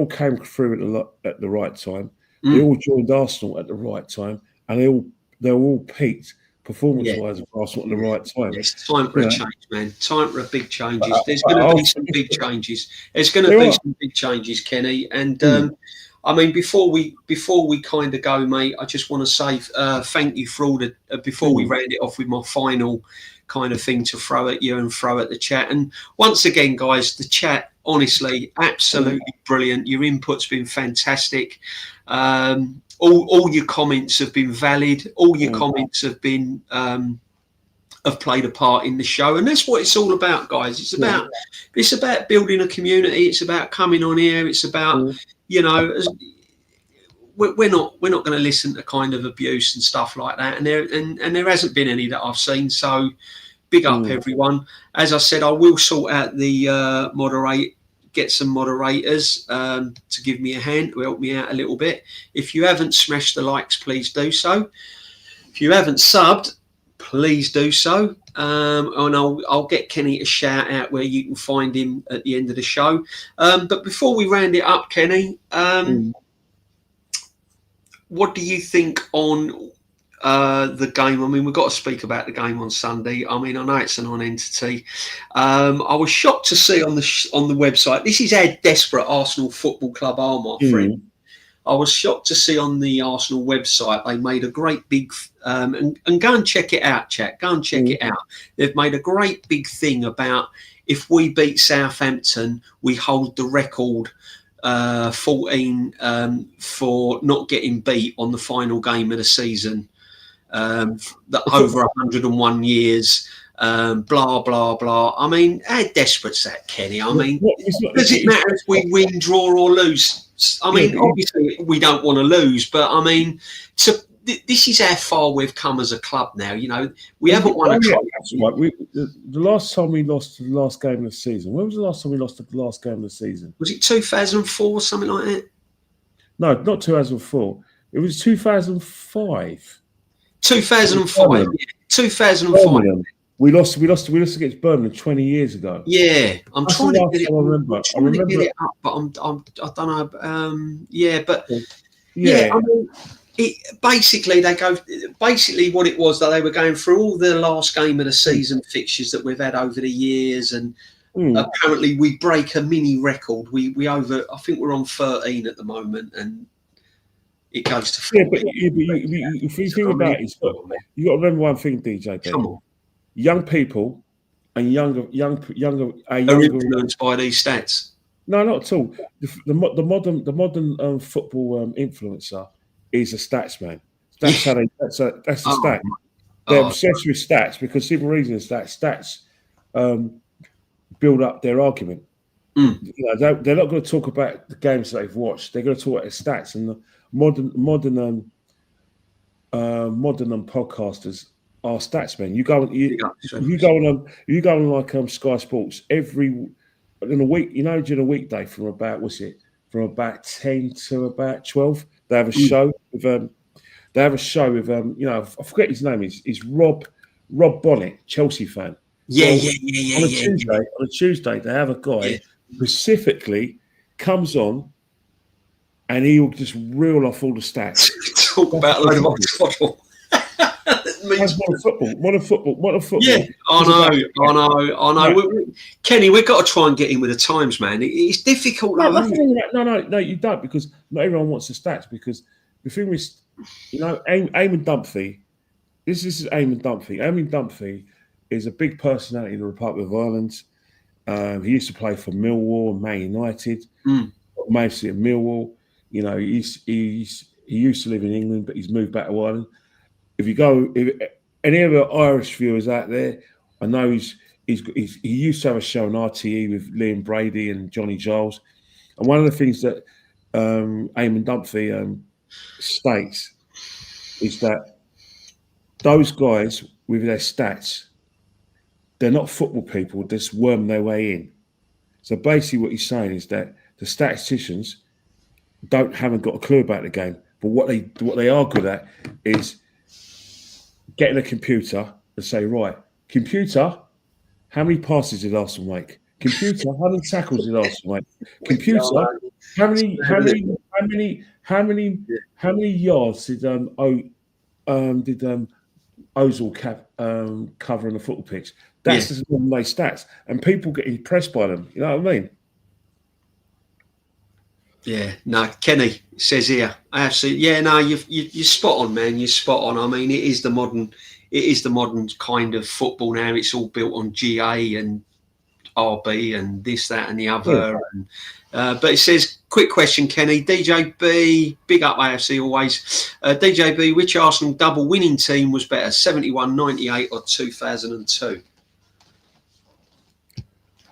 came through at the right time. They all joined Arsenal at the right time, and they all peaked performance-wise at Arsenal at the right time. It's time for a change, man. Time for big changes. There's going to be some big changes. There's going to be some big changes, Kenny. And I mean, before we kind of go, mate, I just want to say thank you for all the before we round it off with my final kind of thing to throw at you and throw at the chat. And once again, guys, the chat, honestly, absolutely brilliant. Your input's been fantastic. All your comments have been valid. All your comments have been have played a part in the show, and that's what it's all about, guys. It's about building a community. It's about coming on here. It's about we're not going to listen to kind of abuse and stuff like that, and there hasn't been any that I've seen. So big up everyone. As I said, I will sort out the get some moderators to give me a hand, to help me out a little bit. If you haven't smashed the likes, please do so. If you haven't subbed, please do so. And I'll get Kenny to shout out where you can find him at the end of the show. But before we round it up, Kenny, what do you think on the game? I mean, we've got to speak about the game on Sunday. I mean, I know it's a non-entity. I was shocked to see on the website. This is how desperate Arsenal Football Club are, my friend. I was shocked to see on the Arsenal website they made a great big and go and check it out, chat. Go and check it out. They've made a great big thing about if we beat Southampton, we hold the record 14 for not getting beat on the final game of the season. Over 101 years, blah, blah, blah. I mean, how desperate's that, Kenny? I mean, does it matter if we win, draw or lose? I mean, obviously we don't want to lose, but I mean, this is how far we've come as a club now. We haven't won a trophy. Right. The last time we lost the last game of the season, when was the last time we lost the last game of the season? Was it 2004 or something like that? No, not 2004. It was 2005. 2005. 2005. We lost against Birmingham 20 years ago. Yeah, I'm That's trying to get it. I remember. I remember to get it up, but I don't know. Yeah. I mean, basically they go. Basically, what it was that they were going through all the last game of the season fixtures that we've had over the years, and apparently we break a mini record. We over. I think we're on 13 at the moment, and it goes to 14. But if you think about it, you got to remember one thing, DJ. Come on. Young people and younger are influenced by these stats. No, not at all. The modern football influencer is a stats man. That's how that's the stat. They're obsessed with stats because the simple reason is that stats build up their argument. You know, they're not going to talk about the games that they've watched. They're going to talk about the stats, and the modern podcasters are stats men. You go on like Sky Sports in a week. You know, during a weekday from about 10 to about 12, they have a show with you know, I forget his name. Is Rob Bonnet, Chelsea fan. On a Tuesday, they have a guy specifically comes on, and he will just reel off all the stats. Talk about a load of football. Modern football. Yeah, I know. Kenny, we've got to try and get in with the times, man. It's difficult. No, you don't, because not everyone wants the stats. Because the thing is, you know, Eamon Dunphy. This is Eamon Dunphy. Eamon Dunphy is a big personality in the Republic of Ireland. He used to play for Millwall and Man United, mostly at Millwall. You know, he used to live in England, but he's moved back to Ireland. If any of our Irish viewers out there, I know he used to have a show on RTE with Liam Brady and Johnny Giles, and one of the things that Eamon Dunphy states is that those guys with their stats, they're not football people, they just worm their way in. So basically what he's saying is that the statisticians haven't got a clue about the game, but what they are good at is getting a computer and say, right, computer, how many passes did Arsenal make? Computer, how many tackles did Arsenal make? Computer, how many yards did Ozil cover on the football pitch? That's just my stats, and people get impressed by them. You know what I mean? Yeah, no, Kenny says here, absolutely. Yeah, no, you're spot on, man. You're spot on. I mean, it is the modern kind of football now. It's all built on GA and RB and this, that, and the other. Yeah. But it says, quick question, Kenny. DJB, big up AFC always. DJB, which Arsenal double winning team was better, 71, 98 or 2002?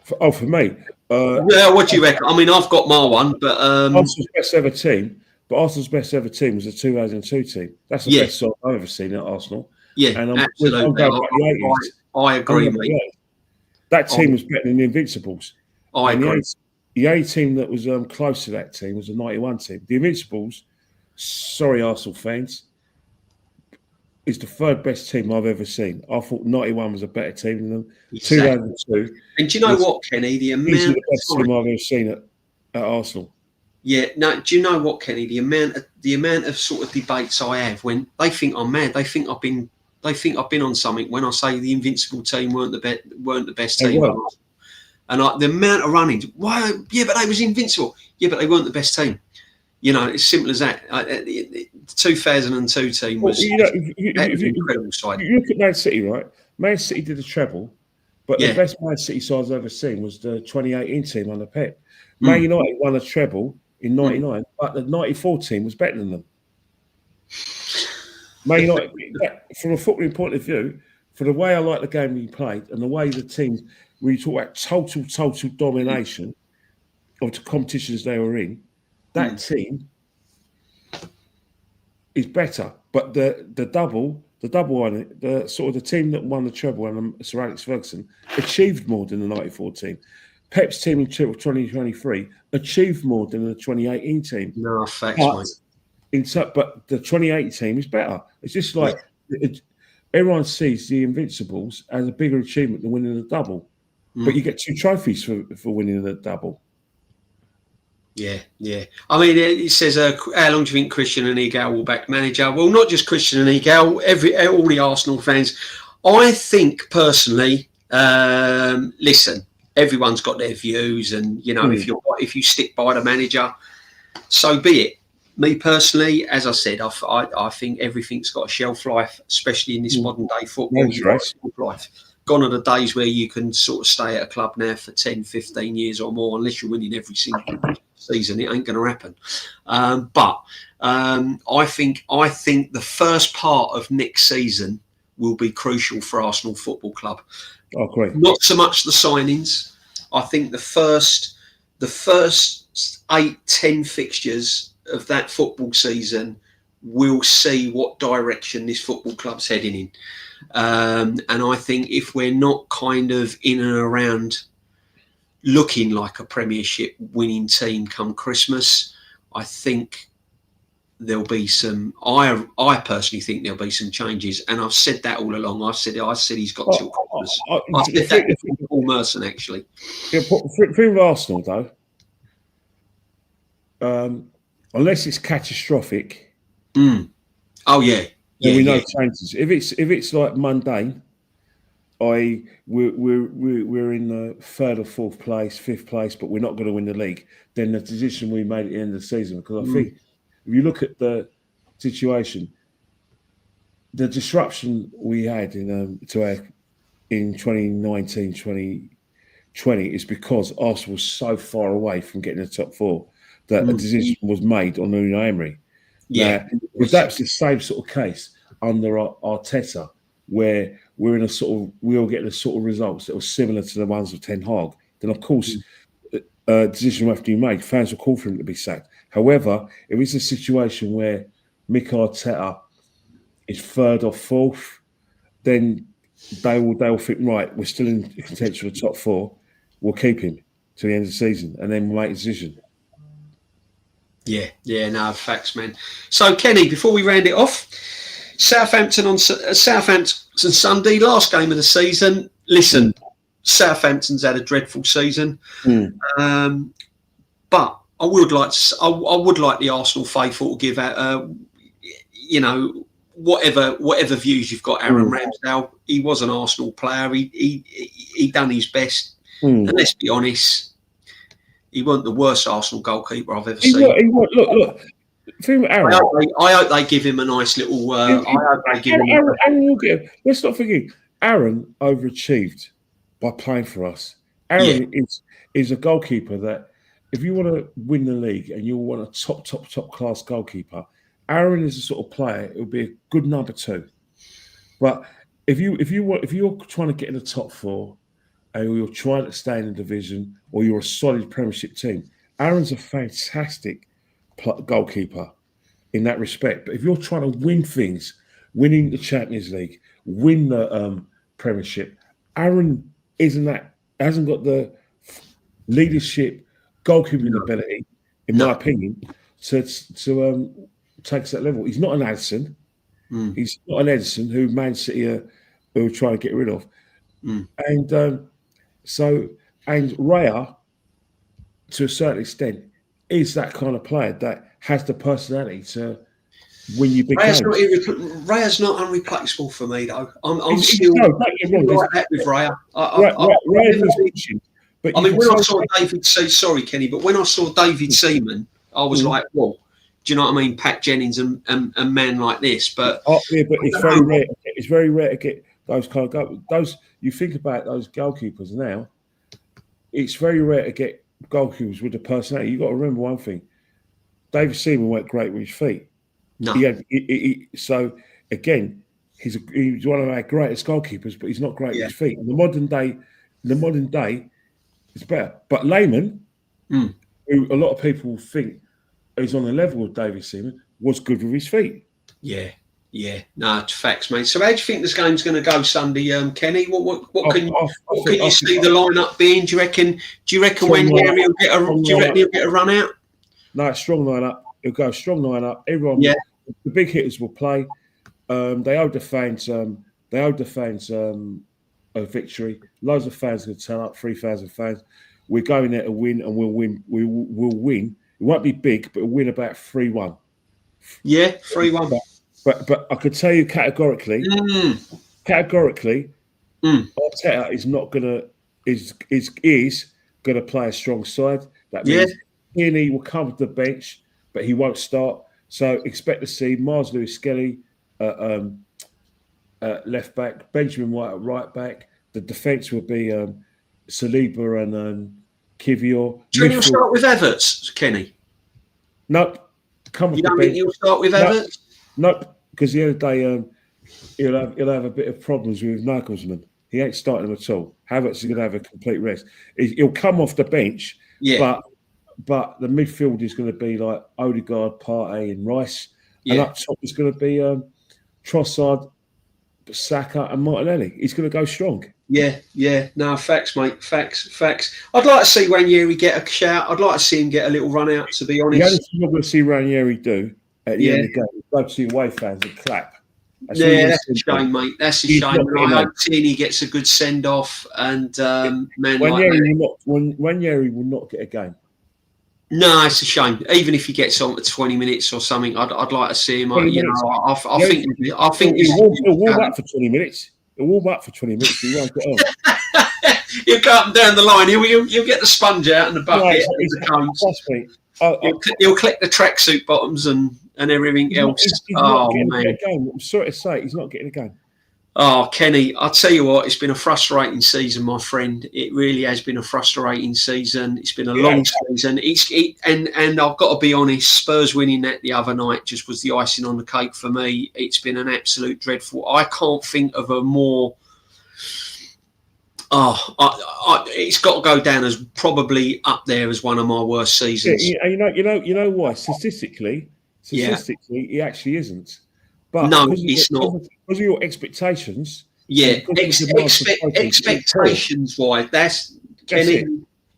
For me. What do you reckon? I mean, I've got my one, but Arsenal's best ever team. But Arsenal's best ever team was the 2002 team. That's the best side I've ever seen at Arsenal. Yeah, and absolutely. I agree, mate. That team was better than the Invincibles. I agree. The only team that was close to that team was the 91 team. The Invincibles, sorry, Arsenal fans, is the third best team I've ever seen. I thought 91 was a better team than them. Exactly. 2002. And do you know what, Kenny? The best team I've ever seen at Arsenal. Yeah. No. Do you know what, Kenny? The amount of sort of debates I have when they think I'm mad. They think I've been on something when I say the Invincible team weren't the best team. And the amount of run-ins. Why? Yeah, but they was invincible. Yeah, but they weren't the best team. You know, it's simple as that. The 2002 team was incredible side. You look at Man City, right? Man City did a treble, but the best Man City side I've ever seen was the 2018 team under Pep. Man United won a treble in 99, but the 94 team was better than them. Man United, from a footballing point of view, for the way I like the game we played and the way the teams, when you talk about total domination of the competitions they were in, that team is better. But the double one, the sort of the team that won the treble and Sir Alex Ferguson achieved more than the 94 team. Pep's team in 2023 achieved more than the 2018 team. No, facts, mate. But the 2018 team is better. It's just like everyone sees the Invincibles as a bigger achievement than winning the double. But you get 2 trophies for winning the double. Yeah. I mean, it says, how long do you think Christian and Egal will back manager? Well, not just Christian and Egal, all the Arsenal fans. I think personally, listen, everyone's got their views, and if you stick by the manager, so be it. Me personally, as I said, I think everything's got a shelf life, especially in this modern day football. Shelf life. Gone are the days where you can sort of stay at a club now for 10, 15 years or more, unless you're winning every single season. It ain't going to happen. But I think the first part of next season will be crucial for Arsenal Football Club. Oh, great. Not so much the signings. I think the first 8-10 fixtures of that football season will see what direction this football club's heading in. And I think if we're not kind of in and around looking like a Premiership winning team come Christmas, I think there'll be some. I personally think there'll be some changes, and I've said that all along. I said he's got till Christmas. I said that to Paul Merson actually. Yeah, for Arsenal though, unless it's catastrophic. Oh yeah. Yeah, we know changes. If it's like mundane, we're in the 3rd or 4th place, 5th place, but we're not going to win the league, then the decision we made at the end of the season. Because I think if you look at the situation, the disruption we had in 2019, 2020 is because Arsenal was so far away from getting the top 4 that a decision was made on Unai Emery. Yeah, if that's the same sort of case under Arteta, where we're in we'll get the sort of results that were similar to the ones of Ten Hag, then of course a decision will have to be made. Fans will call for him to be sacked. However, if it's a situation where Mikel Arteta is 3rd or 4th, then they'll think, right, we're still in contention for the top 4. We'll keep him to the end of the season, and then we'll make a decision. Yeah, no, facts, man. So, Kenny, before we round it off, Southampton Sunday, last game of the season. Listen, Southampton's had a dreadful season, but I would like the Arsenal faithful to give out, whatever views you've got. Aaron Ramsdale, he was an Arsenal player. He done his best, and let's be honest. He wasn't the worst Arsenal goalkeeper I've ever seen. Look. Aaron, I hope they give him a nice little. I hope they give him. Aaron will get. Let's not forget, Aaron overachieved by playing for us. Aaron is a goalkeeper that, if you want to win the league and you want a top class goalkeeper, Aaron is the sort of player. It would be a good number 2. But if you're trying to get in the top 4, and you're trying to stay in the division, or you're a solid Premiership team, Aaron's a fantastic goalkeeper in that respect. But if you're trying to win things, winning the Champions League, win the Premiership, Aaron hasn't got the leadership, goalkeeping ability, in my opinion, to take to that level. He's not an Edison. He's not an Edison who Man City are trying to get rid of. And Raya, to a certain extent, is that kind of player that has the personality to win you big games. Raya's not unreplaceable for me, though. I'm still like that with Raya. When I saw David sorry, Kenny, but when I saw David Seaman, I was like, well, do you know what I mean? Pat Jennings and men like this, but it's very rare. It's very rare to get those kind of those. You think about those goalkeepers now. It's very rare to get goalkeepers with the personality. You got to remember one thing: David Seaman weren't great with his feet. No. So again, he's one of our greatest goalkeepers, but he's not great with his feet. In the modern day, it's better. But Lehmann, who a lot of people think is on the level of David Seaman, was good with his feet. Yeah. No, it's facts, mate. So how do you think this game's going to go Sunday, Kenny? What can you see the lineup being? Do you reckon Wenger will get a run out? No, it's strong lineup. It'll go strong lineup. Everyone, the big hitters will play. They hold the fans They owed the fans a victory. Loads of fans are going to turn up, 3,000 fans. We're going there to win, and we'll win. We'll win. It won't be big, but we'll win about 3-1. Yeah, 3-1. But I could tell you categorically, Arteta is not gonna is gonna play a strong side. That means Tierney will come to the bench, but he won't start. So expect to see Mars Lewis-Skelly left back, Benjamin White at right back. The defence will be Saliba and Kivior. Do you think he'll start with Everts, Kenny? Nope. You don't think he'll start with Everts? Nope. Because the other day he'll have a bit of problems with Nagelsmann. He ain't starting him at all. Havertz is going to have a complete rest. He'll come off the bench, but the midfield is going to be like Odegaard, Partey, and Rice, and up top is going to be Trossard, Saka, and Martinelli. He's going to go strong. Yeah. No, facts, mate. Facts. I'd like to see Ranieri get a shout. I'd like to see him get a little run out, to be honest. The only thing you're going to see Ranieri do at the end of the game is go to the away fans and clap. That's a shame, mate. That's a shame. I hope Tierney gets a good send-off, and Ranieri will not get a game. No, it's a shame. Even if he gets on for 20 minutes or something, I'd like to see him. I think he'll warm up for 20 minutes. He'll warm up for 20 minutes. He won't get on. He'll go up and down the line. He'll get the sponge out and the bucket and the cones. He'll collect the tracksuit bottoms and everything else. Man! I'm sorry to say, he's not getting a game. Oh, Kenny, I'll tell you what, it's been a frustrating season, my friend. It really has been a frustrating season. It's been a long season. And I've got to be honest, Spurs winning that the other night just was the icing on the cake for me. It's been an absolute dreadful. I can't think of a more... it's got to go down as probably up there as one of my worst seasons. Yeah, you know why? Statistically, it actually isn't. But no, it's not. Because of your expectations. Yeah, expectations-wise, that's Kenny.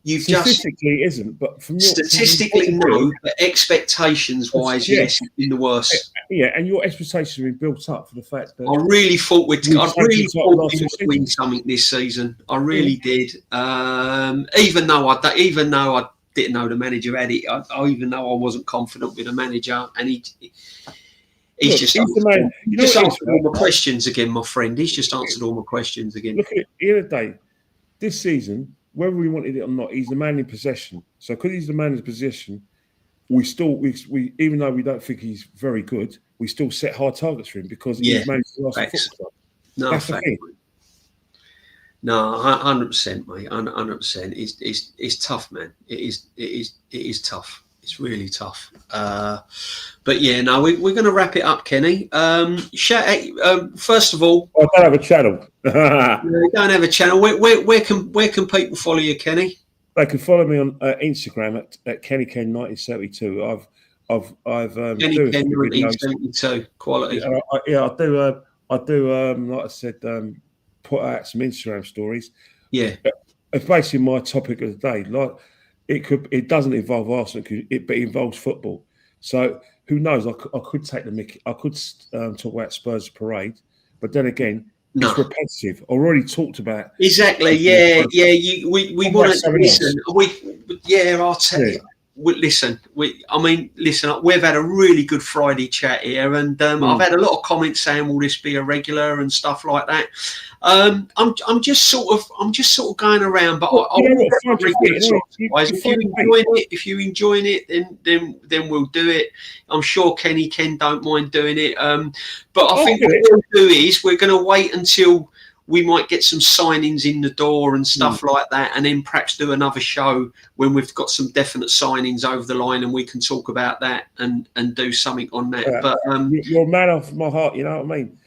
Statistically, it isn't. But statistically, no. But expectations-wise, yes, it's been the worst. Yeah, and your expectations have been built up for the fact that I really thought we would win something this season. I really did. Even though I didn't know the manager had it, even though I wasn't confident with the manager, and he's just answered all my questions again, my friend. He's just answered all my questions again. Look at it. The other day, this season, whether we wanted it or not, he's the man in possession. So because he's the man in possession, we even though we don't think he's very good, we still set high targets for him because he's managed to last a football club. No, that's the thing. No, 100%, mate. 100%. It's tough, man. It is tough. It's really tough. But yeah, no, we're going to wrap it up, Kenny. First of all, I don't have a channel. You don't have a channel. Where can people follow you, Kenny? They can follow me on Instagram at KennyKen1972. I've Kenny Ken 1972 quality. I do. Like I said, put out some Instagram stories. Yeah, it's basically my topic of the day. Like. It doesn't involve Arsenal, but it involves football. So who knows? I could take the mickey. I could talk about Spurs parade, but then again, it's repetitive. I already talked about exactly. Yeah. We want to listen. I'll tell you. Listen. We've had a really good Friday chat here, and I've had a lot of comments saying, "Will this be a regular?" and stuff like that. I'm just sort of going around, but if you're enjoying it, then we'll do it. I'm sure Kenny Ken don't mind doing it. But I think what we'll do is we're going to wait until we might get some signings in the door and stuff like that, and then perhaps do another show when we've got some definite signings over the line, and we can talk about that and do something on that. Yeah. But you're a man off my heart, you know what I mean?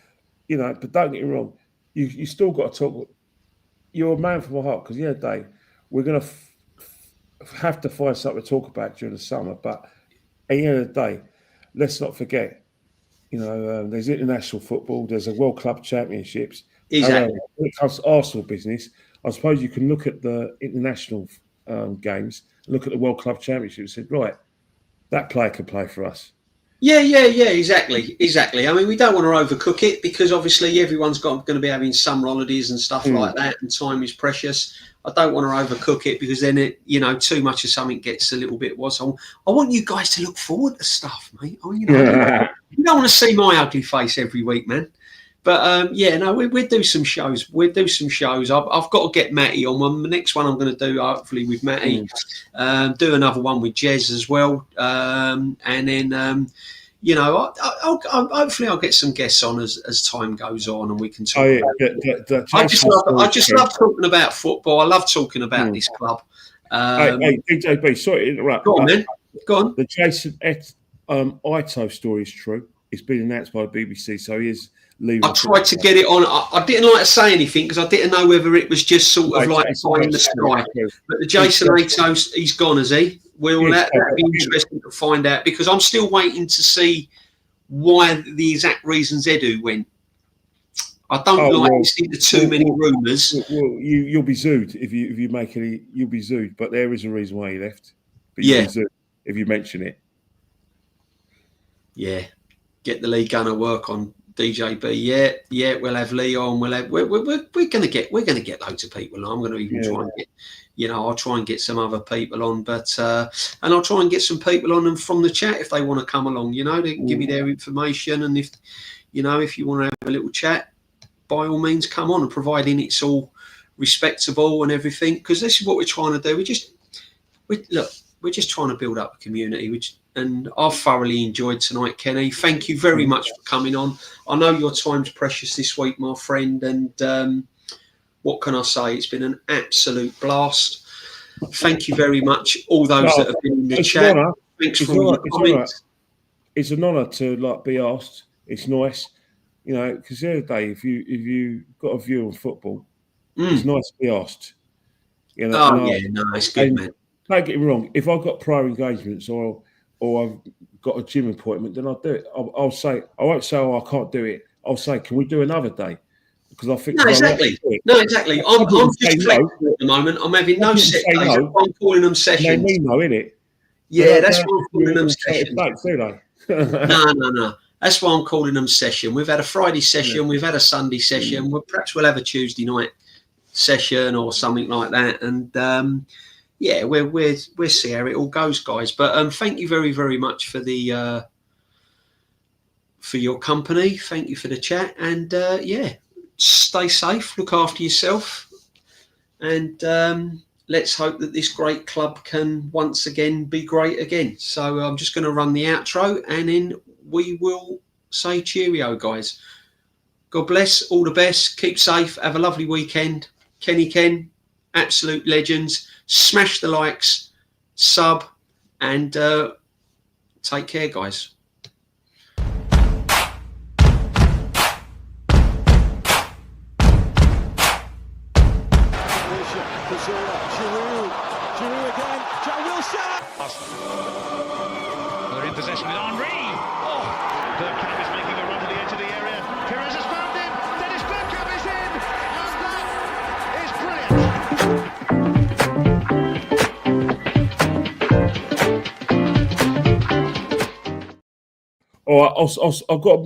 You know, but don't get me wrong. You still got to talk. You're a man for my heart because the other day we're going to have to find something to talk about during the summer. But at the end of the day, let's not forget. You know, there's international football. There's a World Club Championships. Exactly. When it comes to Arsenal business, I suppose you can look at the international games, look at the World Club Championship, and say, right, that player can play for us. Yeah, exactly. I mean, we don't want to overcook it because obviously everyone's going to be having summer holidays and stuff like that, and time is precious. I don't want to overcook it because then too much of something gets a little bit I want you guys to look forward to stuff, mate. You don't want to see my ugly face every week, man. But we'll do some shows. I've got to get Matty on one. The next one I'm going to do, hopefully, with Matty. Do another one with Jez as well, and then hopefully I'll get some guests on as time goes on, and we can talk. I just love talking about football. I love talking about this club. Hey, DJB, sorry to interrupt. Go on, man. Go on. The Jason Ito story is true. It's been announced by the BBC, so he is leaving. I tried to get it on. I didn't like to say anything because I didn't know whether it was just sort of like in the sky. But the Jason Ito, he's gone, has he? That'd be interesting to find out because I'm still waiting to see why the exact reasons Edu went. I don't listening to too many rumours. Well, you'll be zooed if you make any. You'll be zooed, but there is a reason why he left. But you'll be zooed if you mention it. Yeah, get the league gunner work on DJB. Yeah, we'll have Leon. We're gonna get loads of people on. I'm gonna even try and get. I'll try and get some other people on, but and I'll try and get some people on them from the chat if they want to come along. They can give me their information, and if you want to have a little chat, by all means come on. And providing it's all respectable and everything, because this is what we're trying to do. We're just trying to build up a community. And I've thoroughly enjoyed tonight, Kenny. Thank you very much for coming on. I know your time's precious this week, my friend, and. What can I say? It's been an absolute blast. Thank you very much, all those that have been in the chat. Thanks for all your comments. It's an honour to be asked. It's nice, because the other day, if you got a view on football, it's nice to be asked. It's good, man. Don't get me wrong. If I've got prior engagements or I've got a gym appointment, then I'll do it. I'll say I won't say, I can't do it. I'll say, can we do another day? Because I think exactly. I'm just flexible at the moment. I'm having no set days. I'm calling them sessions. They mean no, innit? Yeah, that's why I'm calling them sessions. No. That's why I'm calling them session. We've had a Friday session. We've had a Sunday session. Perhaps we'll have a Tuesday night session or something like that. And we'll see how it all goes, guys. But thank you very, very much for the for your company. Thank you for the chat. And stay safe, look after yourself, and let's hope that this great club can once again be great again. So I'm just going to run the outro, and then we will say cheerio, guys. God bless, all the best, keep safe, have a lovely weekend. Kenny Ken, absolute legends. Smash the likes, sub, and take care, guys. They're in possession with Henry. Bergkamp is making a run to the edge of the area. Perez has found him. Dennis Bergkamp is in. And that is brilliant. All right, I've got